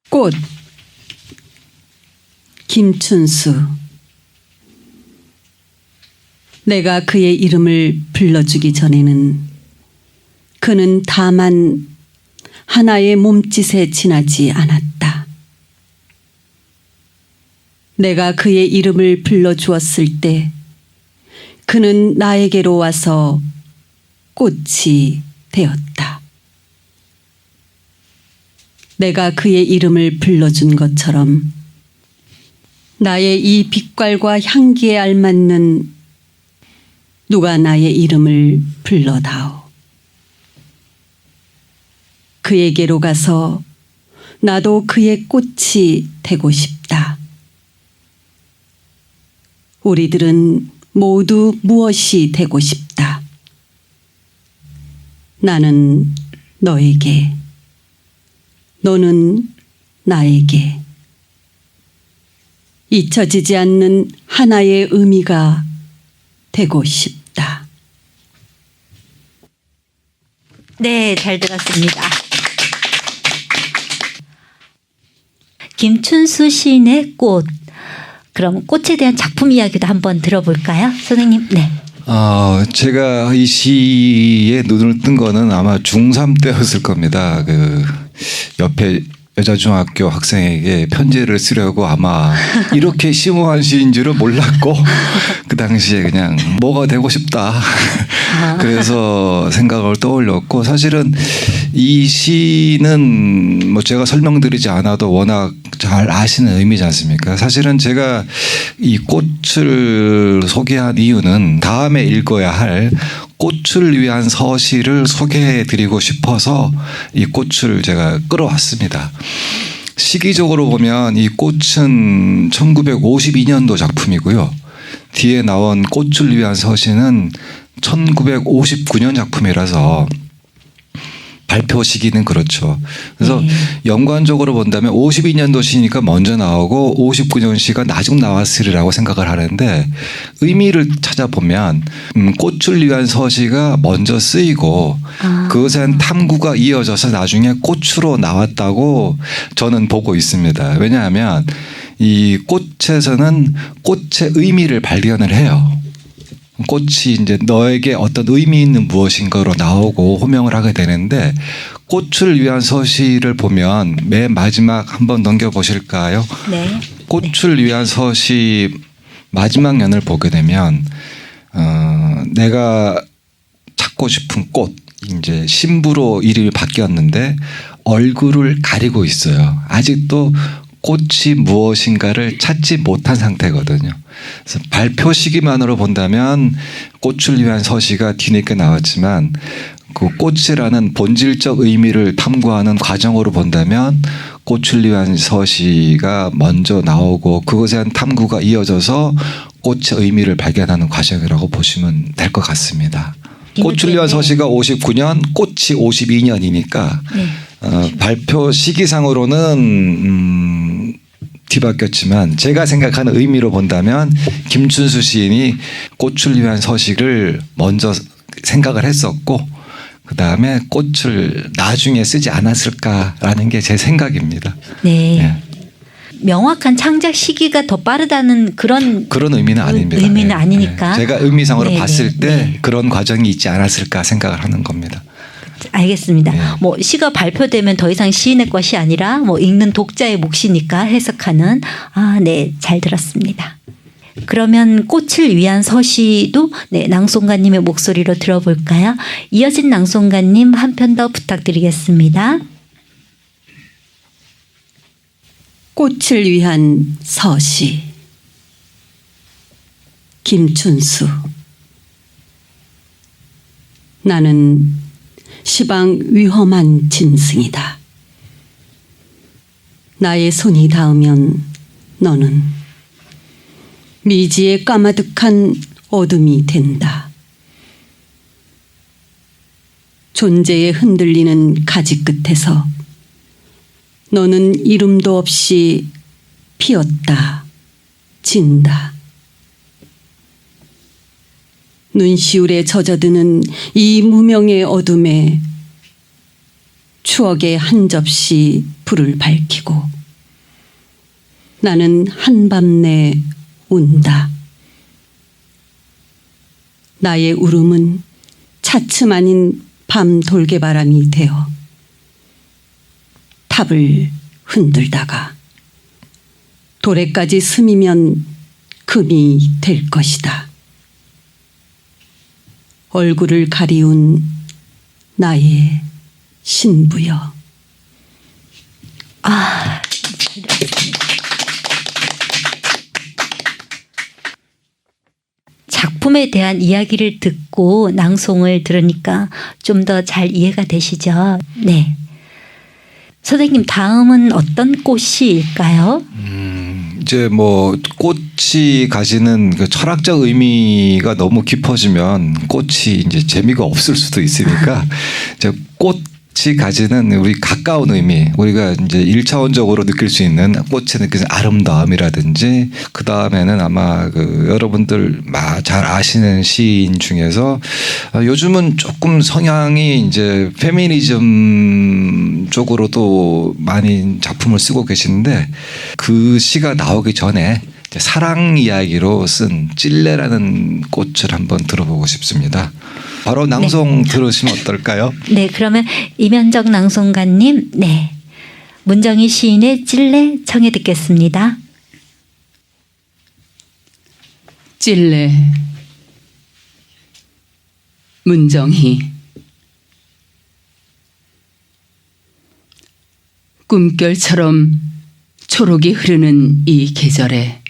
꽃 김춘수. 내가 그의 이름을 불러주기 전에는 그는 다만 하나의 몸짓에 지나지 않았다. 내가 그의 이름을 불러주었을 때 그는 나에게로 와서 꽃이 되었다. 내가 그의 이름을 불러준 것처럼 나의 이 빛깔과 향기에 알맞는 누가 나의 이름을 불러다오. 그에게로 가서 나도 그의 꽃이 되고 싶다. 우리들은 모두 무엇이 되고 싶다. 나는 너에게, 너는 나에게 잊혀지지 않는 하나의 의미가 되고 싶다. 네, 잘 들었습니다. 김춘수 시인의 꽃. 그럼 꽃에 대한 작품 이야기도 한번 들어볼까요? 선생님. 네. 제가 이 시에 눈을 뜬 거는 아마 중3 때였을 겁니다. 그 옆에 여자중학교 학생에게 편지를 쓰려고 아마 이렇게 심오한 시인 줄은 몰랐고 그 당시에 그냥 뭐가 되고 싶다. 그래서 생각을 떠올렸고, 사실은 이 시는 뭐 제가 설명드리지 않아도 워낙 잘 아시는 의미지 않습니까? 사실은 제가 이 꽃을 소개한 이유는 다음에 읽어야 할 꽃을 위한 서시를 소개해드리고 싶어서 이 꽃을 제가 끌어왔습니다. 시기적으로 보면 이 꽃은 1952년도 작품이고요. 뒤에 나온 꽃을 위한 서시는 1959년 작품이라서 발표 시기는 그렇죠. 그래서 연관적으로 본다면 52년도 시니까 먼저 나오고 59년 시가 나중 나왔으리라고 생각을 하는데, 의미를 찾아보면 꽃을 위한 서시가 먼저 쓰이고 그것엔 탐구가 이어져서 나중에 꽃으로 나왔다고 저는 보고 있습니다. 왜냐하면 이 꽃에서는 꽃의 의미를 발견을 해요. 꽃이 이제 너에게 어떤 의미 있는 무엇인가로 나오고 호명을 하게 되는데, 꽃을 위한 서시를 보면 맨 마지막 한번 넘겨보실까요? 네. 꽃을 위한 서시 마지막 면을 보게 되면 내가 찾고 싶은 꽃, 이제 신부로 이름이 바뀌었는데 얼굴을 가리고 있어요. 아직도 꽃이 무엇인가를 찾지 못한 상태거든요. 그래서 발표 시기만으로 본다면 꽃을 위한 서시가 뒤늦게 나왔지만, 그 꽃이라는 본질적 의미를 탐구하는 과정으로 본다면 꽃을 위한 서시가 먼저 나오고 그것에 대한 탐구가 이어져서 꽃의 의미를 발견하는 과정이라고 보시면 될 것 같습니다. 꽃을 위한 서시가 59년, 꽃이 52년이니까 발표 시기상으로는 뒤바뀌었지만 제가 생각하는 의미로 본다면 김춘수 시인이 꽃을 위한 서식을 먼저 생각을 했었고 그 다음에 꽃을 나중에 쓰지 않았을까라는 게 제 생각입니다. 네. 네. 명확한 창작 시기가 더 빠르다는 그런 의미는 아닙니다. 의미는 네. 아니니까. 제가 의미상으로 네, 봤을 때 네. 그런 과정이 있지 않았을까 생각을 하는 겁니다. 알겠습니다. 네. 뭐 시가 발표되면 더 이상 시인의 것이 아니라 뭐 읽는 독자의 몫이니까 해석하는 네, 잘 들었습니다. 그러면 꽃을 위한 서시도 네, 낭송가님의 목소리로 들어볼까요? 이어진 낭송가님 한 편 더 부탁드리겠습니다. 꽃을 위한 서시. 김춘수. 나는 시방 위험한 짐승이다. 나의 손이 닿으면 너는 미지의 까마득한 어둠이 된다. 존재에 흔들리는 가지 끝에서 너는 이름도 없이 피었다, 진다. 눈시울에 젖어드는 이 무명의 어둠에 추억의 한 접시 불을 밝히고 나는 한밤내 운다. 나의 울음은 차츰 아닌 밤 돌개바람이 되어 탑을 흔들다가 도래까지 스미면 금이 될 것이다. 얼굴을 가리운 나의 신부여. 작품에 대한 이야기를 듣고 낭송을 들으니까 좀 더 잘 이해가 되시죠? 네. 선생님 다음은 어떤 꽃일까요? 이제 뭐 꽃이 가지는 그 철학적 의미가 너무 깊어지면 꽃이 이제 재미가 없을 수도 있으니까 이제 꽃이 가지는 우리 가까운 의미, 우리가 이제 1차원적으로 느낄 수 있는 꽃에 느끼는 아름다움이라든지, 그 다음에는 아마 그 여러분들 잘 아시는 시인 중에서 요즘은 조금 성향이 이제 페미니즘 쪽으로도 많이 작품을 쓰고 계시는데, 그 시가 나오기 전에 사랑 이야기로 쓴 찔레라는 꽃을 한번 들어보고 싶습니다. 바로 낭송 들으시면 어떨까요? 네, 그러면 이면정 낭송가님, 네, 문정희 시인의 찔레 청해 듣겠습니다. 찔레. 문정희. 꿈결처럼 초록이 흐르는 이 계절에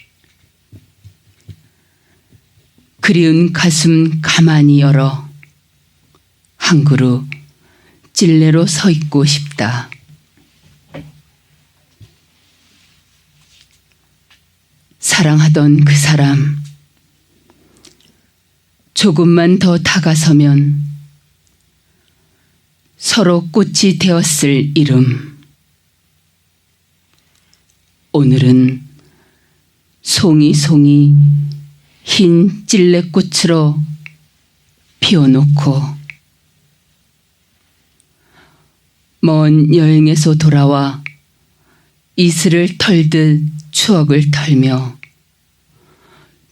그리운 가슴 가만히 열어 한 그루 찔레로 서 있고 싶다. 사랑하던 그 사람, 조금만 더 다가서면 서로 꽃이 되었을 이름. 오늘은 송이 흰 찔레꽃으로 피워놓고 먼 여행에서 돌아와 이슬을 털듯 추억을 털며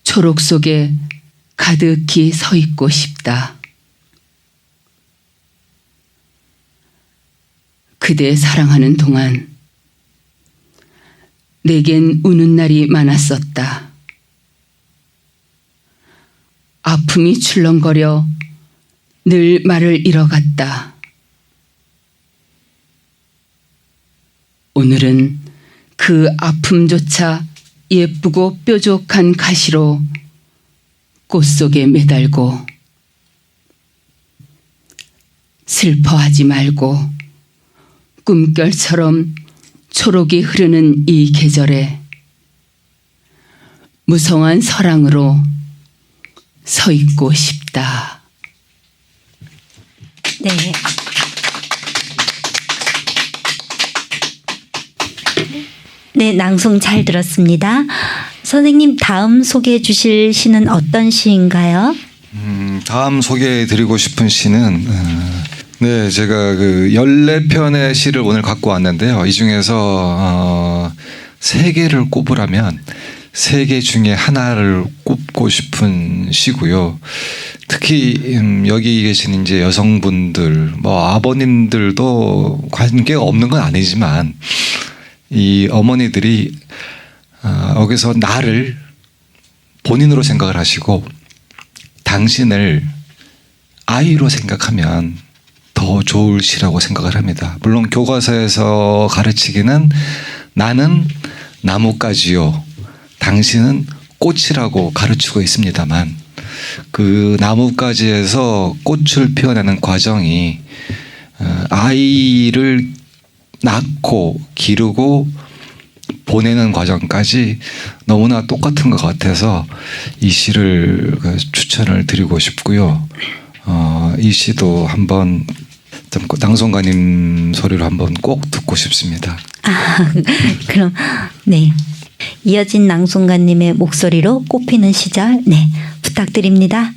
초록 속에 가득히 서 있고 싶다. 그대 사랑하는 동안 내겐 우는 날이 많았었다. 아픔이 출렁거려 늘 말을 잃어갔다. 오늘은 그 아픔조차 예쁘고 뾰족한 가시로 꽃 속에 매달고 슬퍼하지 말고 꿈결처럼 초록이 흐르는 이 계절에 무성한 사랑으로 서 있고 싶다. 네. 네, 낭송 잘 들었습니다. 선생님 다음 소개해 주실 시는 어떤 시인가요? 다음 소개해드리고 싶은 시는 네, 제가 그 14편의 시를 오늘 갖고 왔는데요. 이 중에서 세 개를 꼽으라면 세 개 중에 하나를 꼽고 싶은 시고요. 특히 여기 계신 이제 여성분들, 뭐 아버님들도 관계가 없는 건 아니지만 이 어머니들이 여기서 나를 본인으로 생각을 하시고 당신을 아이로 생각하면 더 좋을 시라고 생각을 합니다. 물론 교과서에서 가르치기는 나는 나뭇가지요, 당신은 꽃이라고 가르치고 있습니다만 그 나뭇가지에서 꽃을 피워내는 과정이 아이를 낳고 기르고 보내는 과정까지 너무나 똑같은 것 같아서 이 시를 추천을 드리고 싶고요. 이 시도 한번 좀 낭송가님 소리로 한번 꼭 듣고 싶습니다. 그럼 네, 이어진 낭송가님의 목소리로 꽃피는 시절 네 부탁드립니다.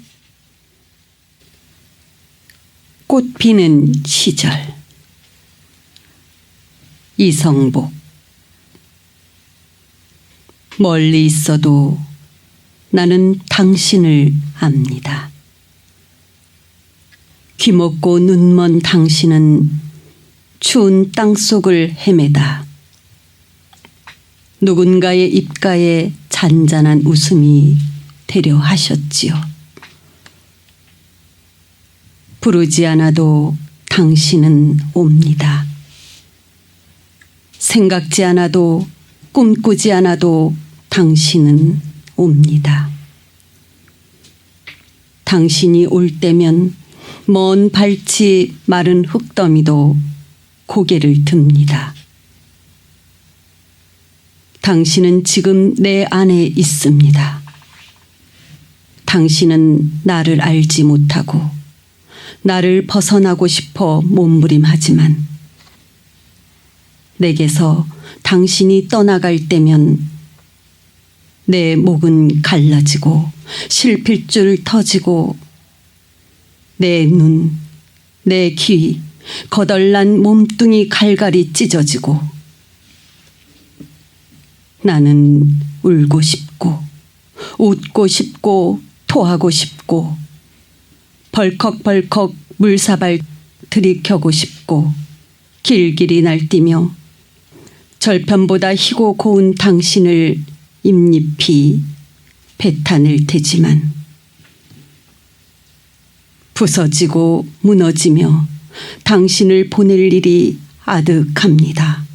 꽃 피는 시절. 이성복. 멀리 있어도 나는 당신을 압니다. 귀먹고 눈먼 당신은 추운 땅속을 헤매다 누군가의 입가에 잔잔한 웃음이 되려 하셨지요. 부르지 않아도 당신은 옵니다. 생각지 않아도 꿈꾸지 않아도 당신은 옵니다. 당신이 올 때면 먼 발치 마른 흙더미도 고개를 듭니다. 당신은 지금 내 안에 있습니다. 당신은 나를 알지 못하고 나를 벗어나고 싶어 몸부림하지만 내게서 당신이 떠나갈 때면 내 목은 갈라지고 실핏줄 터지고 내 눈, 내 귀, 거덜난 몸뚱이 갈갈이 찢어지고 나는 울고 싶고 웃고 싶고 토하고 싶고 벌컥벌컥 물사발 들이켜고 싶고 길길이 날뛰며 절편보다 희고 고운 당신을 입잎이 배탄을 테지만 부서지고 무너지며 당신을 보낼 일이 아득합니다.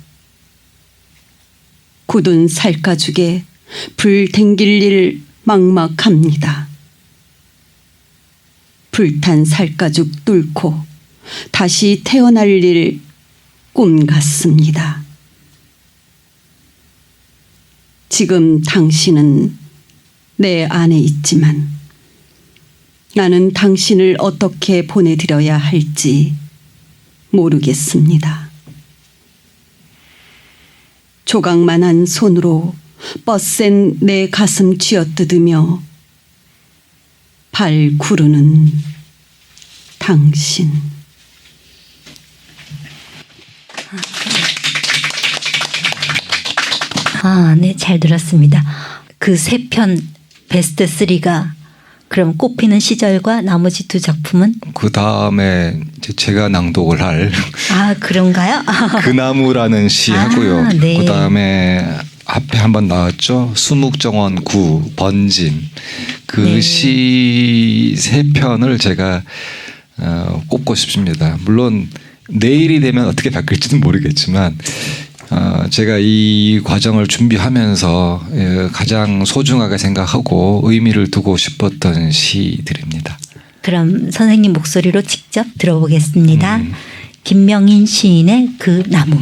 굳은 살가죽에 불 댕길 일 막막합니다. 불탄 살가죽 뚫고 다시 태어날 일 꿈 같습니다. 지금 당신은 내 안에 있지만 나는 당신을 어떻게 보내드려야 할지 모르겠습니다. 조각만한 손으로 뻗센 내 가슴 쥐어뜯으며 발 구르는 당신. 네, 잘 들었습니다. 그 세 편 베스트 3가 그럼 꽃피는 시절과 나머지 두 작품은? 그 다음에 제가 낭독을 할 그런가요? 그나무라는 시 하고요. 네. 그 다음에 앞에 한번 나왔죠. 수묵정원 9 번짐. 그 네. 시 세 편을 제가 꼽고 싶습니다. 물론 내일이 되면 어떻게 바뀔지는 모르겠지만 제가 이 과정을 준비하면서 가장 소중하게 생각하고 의미를 두고 싶었던 시들입니다. 그럼 선생님 목소리로 직접 들어보겠습니다. 김명인 시인의 그 나무.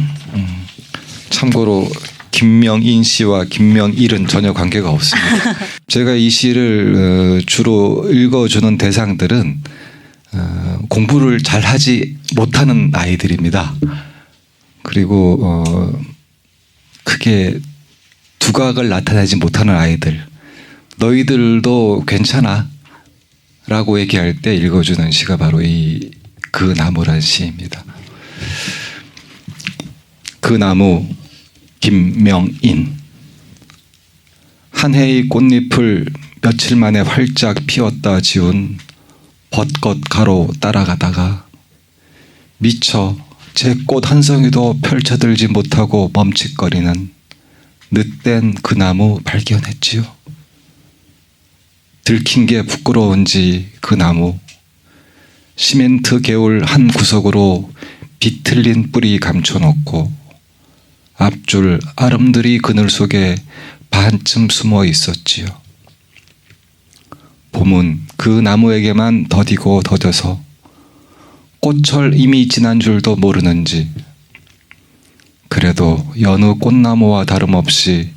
참고로 김명인 씨와 김명일은 전혀 관계가 없습니다. 제가 이 시를 주로 읽어주는 대상들은 공부를 잘하지 못하는 아이들입니다. 그리고 크게 두각을 나타내지 못하는 아이들, 너희들도 괜찮아 라고 얘기할 때 읽어주는 시가 바로 이 그 나무란 시입니다. 그 나무 김명인. 한 해의 꽃잎을 며칠 만에 활짝 피웠다 지운 벚꽃 가로 따라가다가 미처 제 꽃 한 송이도 펼쳐들지 못하고 멈칫거리는 늦된 그 나무 발견했지요. 들킨 게 부끄러운지 그 나무 시멘트 개울 한 구석으로 비틀린 뿌리 감춰놓고 앞줄 아름드리 그늘 속에 반쯤 숨어 있었지요. 봄은 그 나무에게만 더디고 더뎌서 꽃철 이미 지난 줄도 모르는지 그래도 여느 꽃나무와 다름없이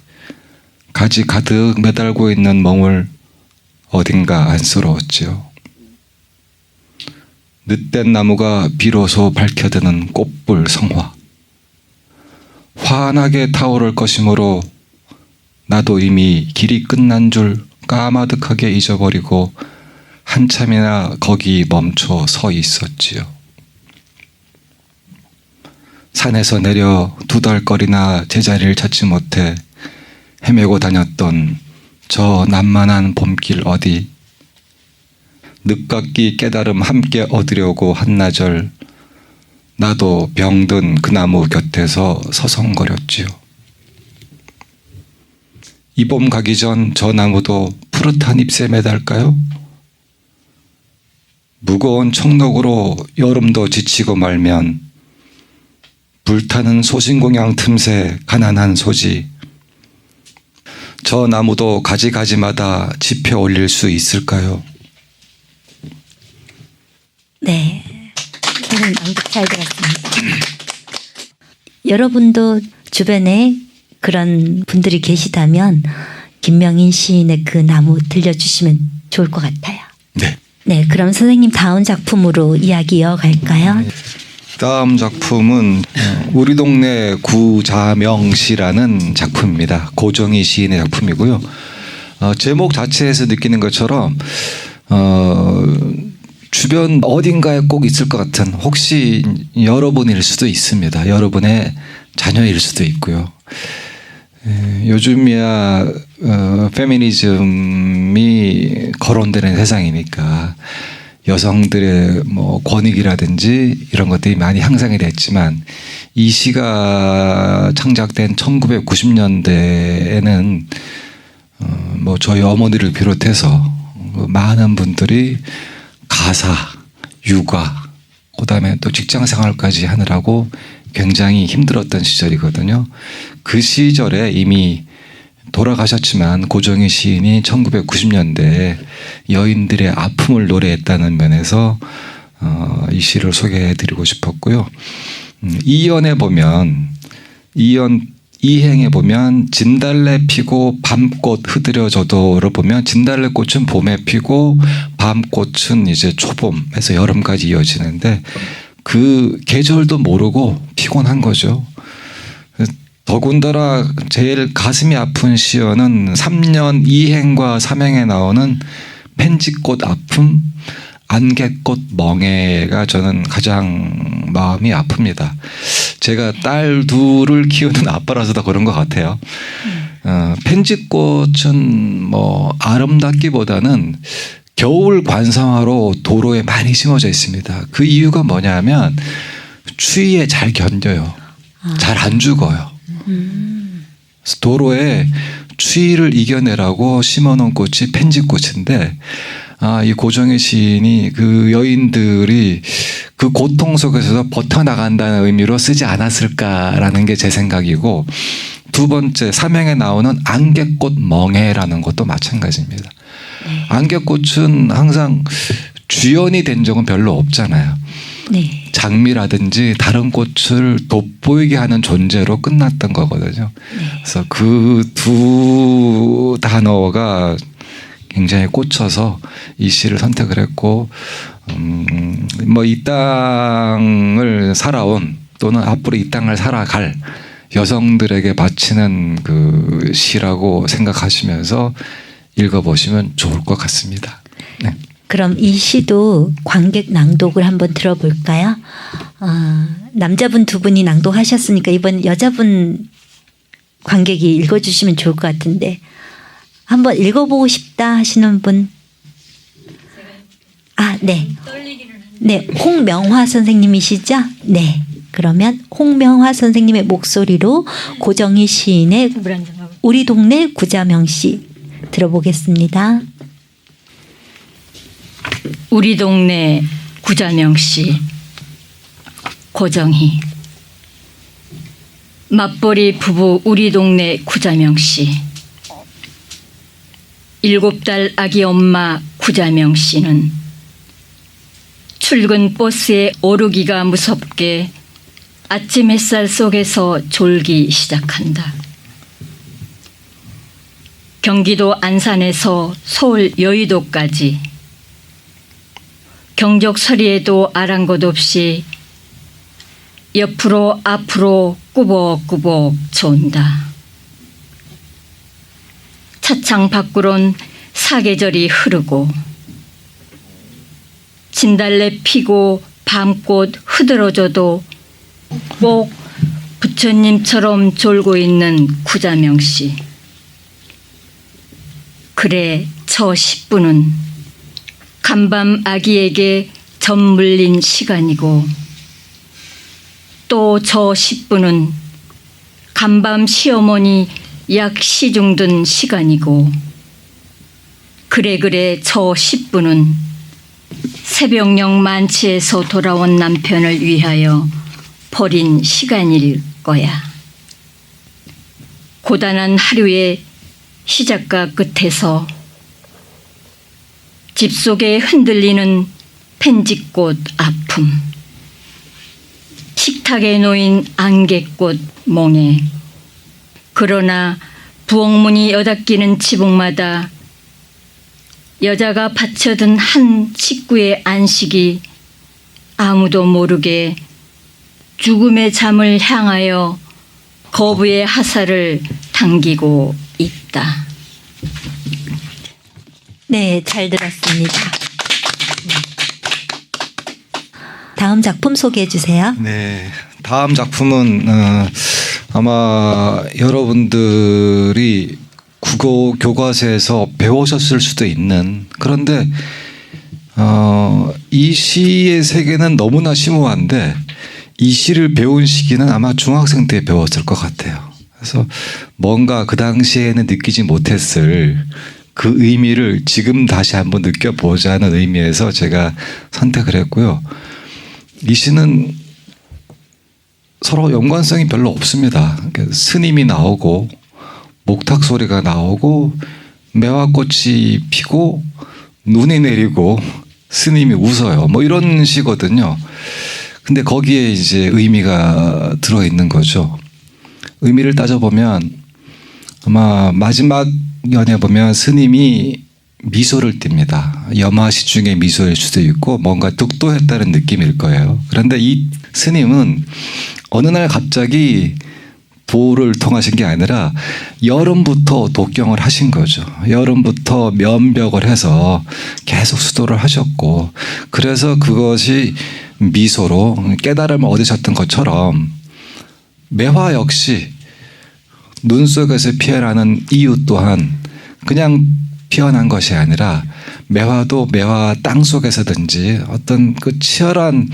가지 가득 매달고 있는 멍을 어딘가 안쓰러웠지요. 늦된 나무가 비로소 밝혀드는 꽃불 성화. 환하게 타오를 것이므로 나도 이미 길이 끝난 줄 까마득하게 잊어버리고 한참이나 거기 멈춰 서 있었지요. 산에서 내려 2달거리나 제자리를 찾지 못해 헤매고 다녔던 저 난만한 봄길 어디 늦깎이 깨달음 함께 얻으려고 한나절 나도 병든 그 나무 곁에서 서성거렸지요. 이 봄 가기 전 저 나무도 푸릇한 잎새 매달까요? 무거운 청록으로 여름도 지치고 말면 불타는 소신공양 틈새 가난한 소지 저 나무도 가지가지마다 지펴 올릴 수 있을까요? 네, 저는 낭독 잘 들었습니다. 여러분도 주변에 그런 분들이 계시다면 김명인 시인의 그 나무 들려주시면 좋을 것 같아요. 네. 네, 그럼 선생님 다음 작품으로 이야기 이어갈까요? 다음 작품은 우리 동네 구자명시라는 작품입니다. 고정희 시인의 작품이고요. 제목 자체에서 느끼는 것처럼 주변 어딘가에 꼭 있을 것 같은 혹시 여러분일 수도 있습니다. 여러분의 자녀일 수도 있고요. 요즘이야 페미니즘이 거론되는 세상이니까 여성들의 뭐 권익이라든지 이런 것들이 많이 향상이 됐지만 이 시가 창작된 1990년대에는 뭐 저희 어머니를 비롯해서 많은 분들이 가사, 육아, 그다음에 또 직장 생활까지 하느라고 굉장히 힘들었던 시절이거든요. 그 시절에 이미 돌아가셨지만 고정희 시인이 1990년대에 여인들의 아픔을 노래했다는 면에서 이 시를 소개해드리고 싶었고요. 이연에 보면 이행에 보면 진달래 피고 밤꽃 흐드려져도를 보면 진달래 꽃은 봄에 피고 밤꽃은 이제 초봄에서 여름까지 이어지는데 그 계절도 모르고 피곤한 거죠. 더군다나 제일 가슴이 아픈 시어는 3년 2행과 3행에 나오는 펜지꽃 아픔, 안개꽃 멍해가 저는 가장 마음이 아픕니다. 제가 딸 둘을 키우는 아빠라서 더 그런 것 같아요. 펜지꽃은 뭐 아름답기보다는 겨울 관상화로 도로에 많이 심어져 있습니다. 그 이유가 뭐냐면 추위에 잘 견뎌요. 잘 안 죽어요. 도로에 추위를 이겨내라고 심어놓은 꽃이 펜지꽃인데 이 고정희 시인이 그 여인들이 그 고통 속에서 버텨나간다는 의미로 쓰지 않았을까라는 게 제 생각이고 두 번째 삼행에 나오는 안개꽃 멍해라는 것도 마찬가지입니다. 안개꽃은 항상 주연이 된 적은 별로 없잖아요. 네. 장미라든지 다른 꽃을 돋보이게 하는 존재로 끝났던 거거든요. 그래서 그 두 단어가 굉장히 꽂혀서 이 시를 선택을 했고 뭐 이 땅을 살아온 또는 앞으로 이 땅을 살아갈 여성들에게 바치는 그 시라고 생각하시면서 읽어보시면 좋을 것 같습니다. 네. 그럼 이 시도 관객 낭독을 한번 들어볼까요? 남자분 두 분이 낭독하셨으니까 이번 여자분 관객이 읽어주시면 좋을 것 같은데 한번 읽어보고 싶다 하시는 분? 네. 네, 홍명화 선생님이시죠? 네. 그러면 홍명화 선생님의 목소리로 고정희 시인의 우리 동네 구자명시 들어보겠습니다. 우리 동네 구자명시 고정희. 맞벌이 부부 우리 동네 구자명씨. 7달 아기 엄마 구자명씨는 출근 버스에 오르기가 무섭게 아침 햇살 속에서 졸기 시작한다. 경기도 안산에서 서울 여의도까지 경적서리에도 아랑곳 없이 옆으로 앞으로 꾸벅꾸벅 존다. 차창 밖으론 사계절이 흐르고 진달래 피고 밤꽃 흐드러져도 꼭 부처님처럼 졸고 있는 구자명씨. 그래 저 10분은 간밤 아기에게 젖 물린 시간이고 또 저 10분은 간밤 시어머니 약 시중든 시간이고 그래 저 10분은 새벽녘 만취에서 돌아온 남편을 위하여 버린 시간일 거야. 고단한 하루의 시작과 끝에서 집 속에 흔들리는 펜지꽃 아픔, 식탁에 놓인 안개꽃 몽에, 그러나 부엌문이 여닫기는 지붕마다 여자가 받쳐든 한 식구의 안식이 아무도 모르게 죽음의 잠을 향하여 거부의 하사를 당기고 있다. 네, 잘 들었습니다. 다음 작품 소개해 주세요. 네, 다음 작품은 아마 여러분들이 국어 교과서에서 배우셨을 수도 있는, 그런데 이 시의 세계는 너무나 심오한데 이 시를 배운 시기는 아마 중학생 때 배웠을 것 같아요. 그래서 뭔가 그 당시에는 느끼지 못했을 그 의미를 지금 다시 한번 느껴보자는 의미에서 제가 선택을 했고요. 이 시는 서로 연관성이 별로 없습니다. 그러니까 스님이 나오고 목탁 소리가 나오고 매화꽃이 피고 눈이 내리고 스님이 웃어요. 뭐 이런 시거든요. 근데 거기에 이제 의미가 들어있는 거죠. 의미를 따져보면 아마 마지막 연에 보면 스님이 미소를 띱니다. 염화시 중에 미소일 수도 있고 뭔가 득도했다는 느낌일 거예요. 그런데 이 스님은 어느 날 갑자기 도를 통하신 게 아니라 여름부터 독경을 하신 거죠. 여름부터 면벽을 해서 계속 수도를 하셨고, 그래서 그것이 미소로 깨달음을 얻으셨던 것처럼 매화 역시 눈 속에서 피어나는 이유 또한 그냥 피어난 것이 아니라 매화도 매화 땅 속에서든지 어떤 그 치열한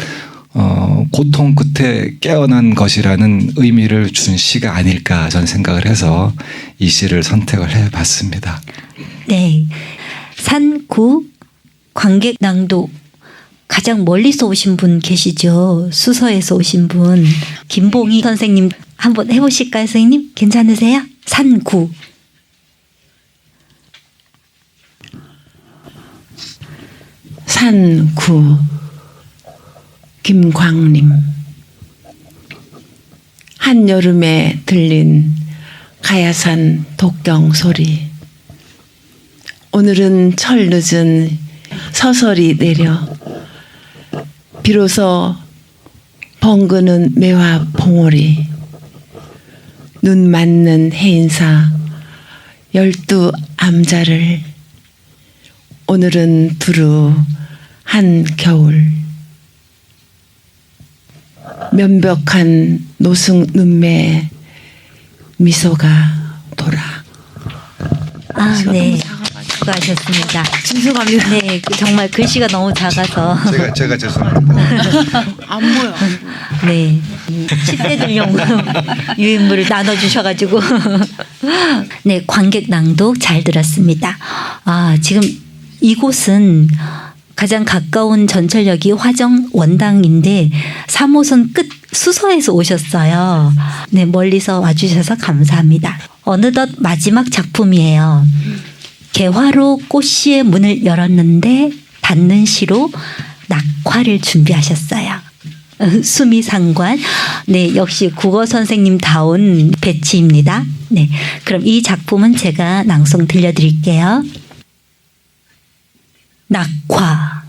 고통 끝에 깨어난 것이라는 의미를 준 시가 아닐까 저는 생각을 해서 이 시를 선택을 해봤습니다. 네, 산구 관객 낭독 가장 멀리서 오신 분 계시죠? 수서에서 오신 분 김봉희 선생님 한번 해보실까요, 선생님? 괜찮으세요? 산구. 산구 김광림. 한여름에 들린 가야산 독경 소리. 오늘은 철 늦은 서설이 내려 비로소 벙그는 매화 봉오리. 눈 맞는 해인사 12 암자를 오늘은 두루 한 겨울. 면벽한 노숙 눈매에 미소가 돌아. 아, 네. 수고하셨습니다. 죄송합니다. 네, 정말 글씨가 너무 작아서. 제가 죄송합니다. 안 보여. 네. 10대들용 유인물을 나눠주셔가지고. 네, 관객 낭독 잘 들었습니다. 아, 지금 이곳은 가장 가까운 전철역이 화정 원당인데 3호선 끝 수서에서 오셨어요. 네, 멀리서 와주셔서 감사합니다. 어느덧 마지막 작품이에요. 개화로 꽃시의 문을 열었는데 닫는 시로 낙화를 준비하셨어요. 수미상관. 네, 역시 국어 선생님다운 배치입니다. 네, 그럼 이 작품은 제가 낭송 들려드릴게요. 낙화.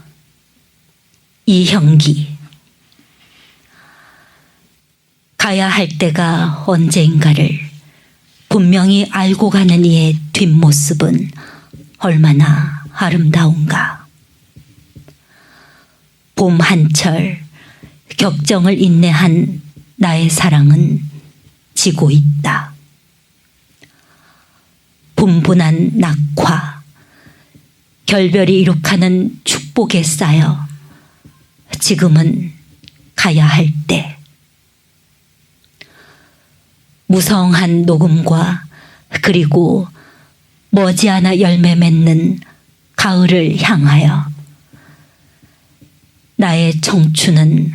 이형기. 가야 할 때가 언제인가를 분명히 알고 가는 이의 뒷모습은 얼마나 아름다운가. 봄 한철 격정을 인내한 나의 사랑은 지고 있다. 분분한 낙화 결별이 이룩하는 축복에 쌓여 지금은 가야 할 때. 무성한 녹음과 그리고 머지않아 열매 맺는 가을을 향하여 나의 청춘은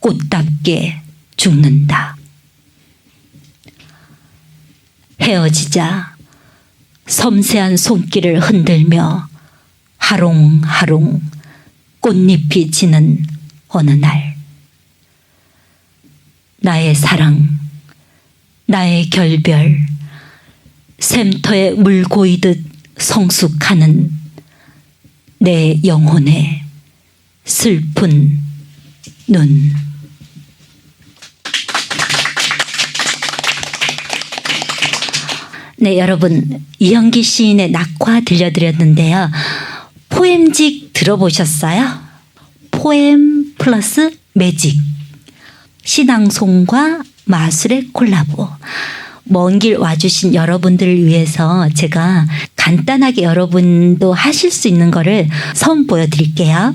꽃답게 죽는다. 헤어지자 섬세한 손길을 흔들며 하롱하롱 꽃잎이 지는 어느 날 나의 사랑, 나의 결별, 샘터에 물 고이듯 성숙하는 내 영혼의 슬픈 눈. 네, 여러분, 이형기 시인의 낙화 들려드렸는데요. 포엠집 들어보셨어요? 포엠 플러스 매직. 시낭송과 마술의 콜라보. 먼 길 와주신 여러분들을 위해서 제가 간단하게 여러분도 하실 수 있는 거를 처음 보여드릴게요.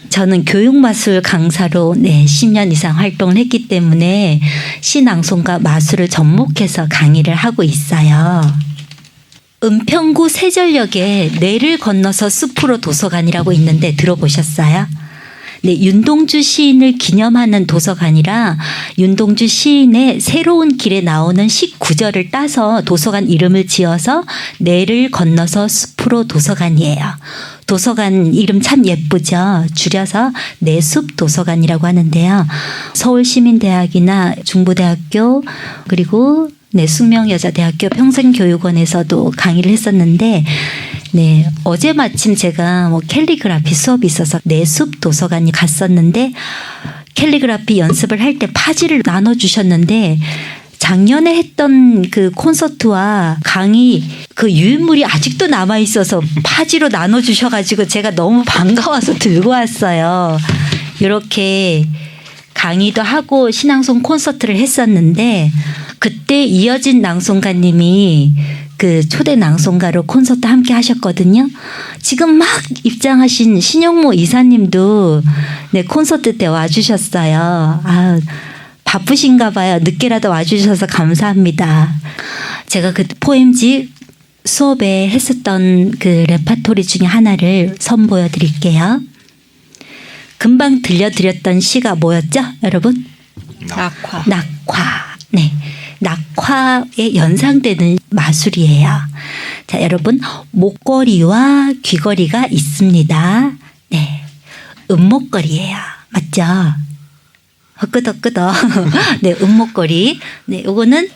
저는 교육마술 강사로 10년 이상 활동을 했기 때문에 시낭송과 마술을 접목해서 강의를 하고 있어요. 은평구 세전역에 내를 건너서 숲으로 도서관이라고 있는데 들어보셨어요? 네, 윤동주 시인을 기념하는 도서관이라 윤동주 시인의 새로운 길에 나오는 19절을 따서 도서관 이름을 지어서 내를 건너서 숲으로 도서관이에요. 도서관 이름 참 예쁘죠. 줄여서 내숲 도서관이라고 하는데요. 서울시민대학이나 중부대학교 그리고 숙명여자대학교 평생교육원에서도 강의를 했었는데 네, 어제 마침 제가 캘리그라피 수업이 있어서 내숲 도서관에 갔었는데 캘리그라피 연습을 할 때 파지를 나눠주셨는데 작년에 했던 그 콘서트와 강의 그 유인물이 아직도 남아 있어서 파지로 나눠주셔가지고 제가 너무 반가워서 들고 왔어요. 이렇게 강의도 하고 신앙송 콘서트를 했었는데 그때 이어진 낭송가님이 그 초대 낭송가로 콘서트 함께 하셨거든요. 지금 막 입장하신 신영모 이사님도 네, 콘서트 때 와주셨어요. 아, 바쁘신가 봐요. 늦게라도 와주셔서 감사합니다. 제가 그 포엠집 수업에 했었던 그 레파토리 중에 하나를 선보여 드릴게요. 금방 들려드렸던 시가 뭐였죠, 여러분? 낙화. 낙화. 네. 낙화에 연상되는 마술이에요. 자, 여러분, 목걸이와 귀걸이가 있습니다. 네. 은목걸이에요. 맞죠? 끄덕끄덕. 네, 은목걸이. 네, 요거는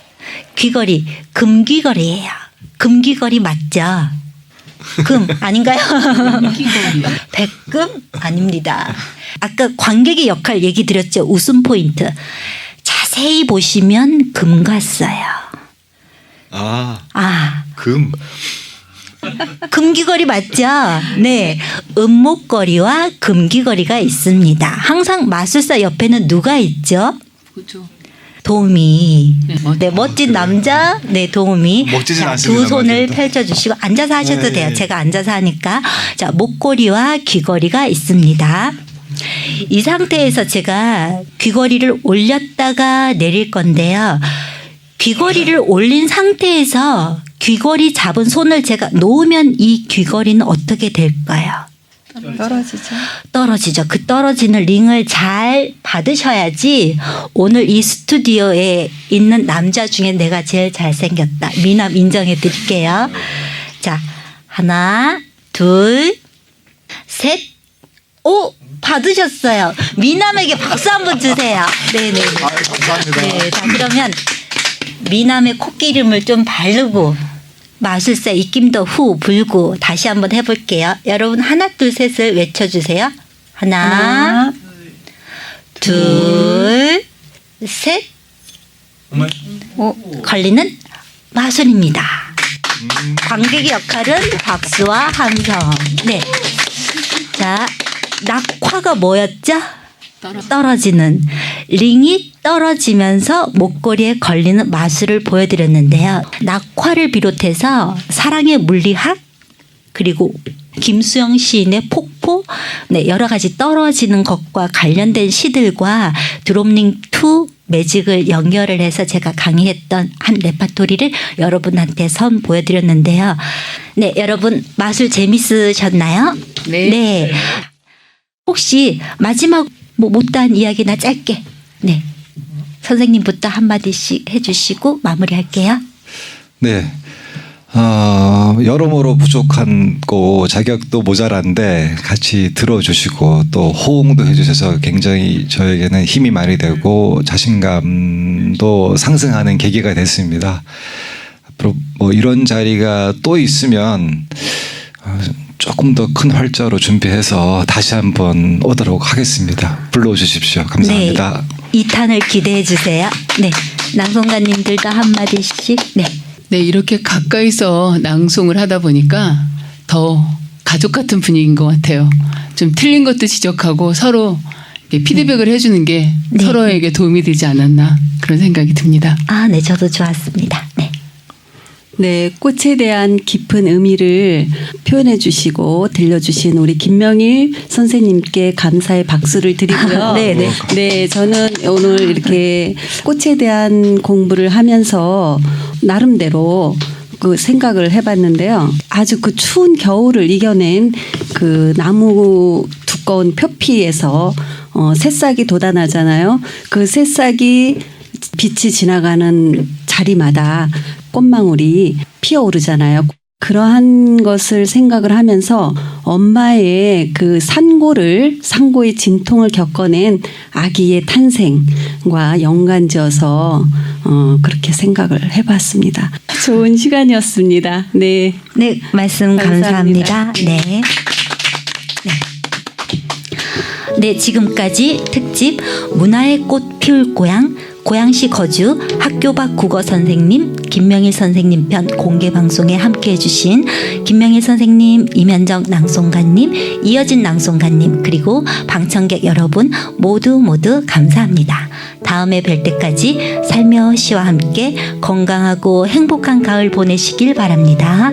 귀걸이, 금귀걸이에요. 금귀걸이 맞죠? 금 아닌가요? 백금 아닙니다. 아까 관객의 역할 얘기 드렸죠. 웃음 포인트. 자세히 보시면 금 같어요. 금. 금귀걸이 맞죠? 네. 은목걸이와 금귀걸이가 있습니다. 항상 마술사 옆에는 누가 있죠? 도우미. 네, 멋진 남자. 네, 도우미. 멋지진 자, 않습니다. 두 손을 맞아요. 펼쳐주시고 앉아서 하셔도 돼요. 제가 앉아서 하니까. 자, 목걸이와 귀걸이가 있습니다. 이 상태에서 제가 귀걸이를 올렸다가 내릴 건데요. 귀걸이를 올린 상태에서 귀걸이 잡은 손을 제가 놓으면 이 귀걸이는 어떻게 될까요? 떨어지죠. 그 떨어지는 링을 잘 받으셔야지 오늘 이 스튜디오에 있는 남자 중에 내가 제일 잘생겼다. 미남 인정해 드릴게요. 자, 하나, 둘, 셋. 오! 받으셨어요. 미남에게 박수 한번 주세요. 네네. 감사합니다. 네, 자, 그러면 미남의 코끼림을 좀 바르고 마술사 입김도 후 불고 다시 한번 해볼게요. 여러분 하나 둘 셋을 외쳐주세요. 하나, 둘, 셋. 걸리는 마술입니다. 관객의 역할은 박수와 함성. 네. 자, 낙화가 뭐였죠? 떨어지는 링이 떨어지면서 목걸이에 걸리는 마술을 보여드렸는데요. 낙화를 비롯해서 사랑의 물리학 그리고 김수영 시인의 폭포 네, 여러 가지 떨어지는 것과 관련된 시들과 드롭링 투 매직을 연결을 해서 제가 강의했던 한 레파토리를 여러분한테 보여드렸는데요. 네, 여러분 마술 재밌으셨나요? 네. 혹시 마지막 못다한 이야기나 짧게 네 선생님부터 한마디씩 해주시고 마무리할게요. 네. 여러모로 부족한 거 자격도 모자란데 같이 들어주시고 또 호응도 해주셔서 굉장히 저에게는 힘이 많이 되고 자신감도 상승하는 계기가 됐습니다. 앞으로 뭐 이런 자리가 또 있으면 조금 더 큰 활자로 준비해서 다시 한번 오도록 하겠습니다. 불러주십시오. 감사합니다. 네, 2탄을 기대해 주세요. 네, 낭송가님들도 한마디씩. 네. 네, 이렇게 가까이서 낭송을 하다 보니까 더 가족 같은 분위기인 것 같아요. 좀 틀린 것도 지적하고 서로 이렇게 피드백을 해주는 게 네. 서로에게 도움이 되지 않았나 그런 생각이 듭니다. 아, 네, 저도 좋았습니다. 네. 네, 꽃에 대한 깊은 의미를 표현해 주시고 들려주신 우리 김명일 선생님께 감사의 박수를 드리고요. 네, 네. 네, 저는 오늘 이렇게 꽃에 대한 공부를 하면서 나름대로 그 생각을 해봤는데요. 아주 그 추운 겨울을 이겨낸 그 나무 두꺼운 표피에서 새싹이 돋아나잖아요. 그 새싹이 빛이 지나가는 자리마다 꽃망울이 피어오르잖아요. 그러한 것을 생각을 하면서 엄마의 그 산고의 진통을 겪어낸 아기의 탄생과 연관지어서 그렇게 생각을 해봤습니다. 좋은 시간이었습니다. 네. 네, 말씀 감사합니다. 네. 네. 네, 지금까지 특집 문화의 꽃 피울 고향 고양시 거주 학교 밖 국어 선생님 김명일 선생님 편 공개 방송에 함께해 주신 김명일 선생님, 이면정 낭송가님, 이어진 낭송가님 그리고 방청객 여러분 모두 감사합니다. 다음에 뵐 때까지 살며시와 함께 건강하고 행복한 가을 보내시길 바랍니다.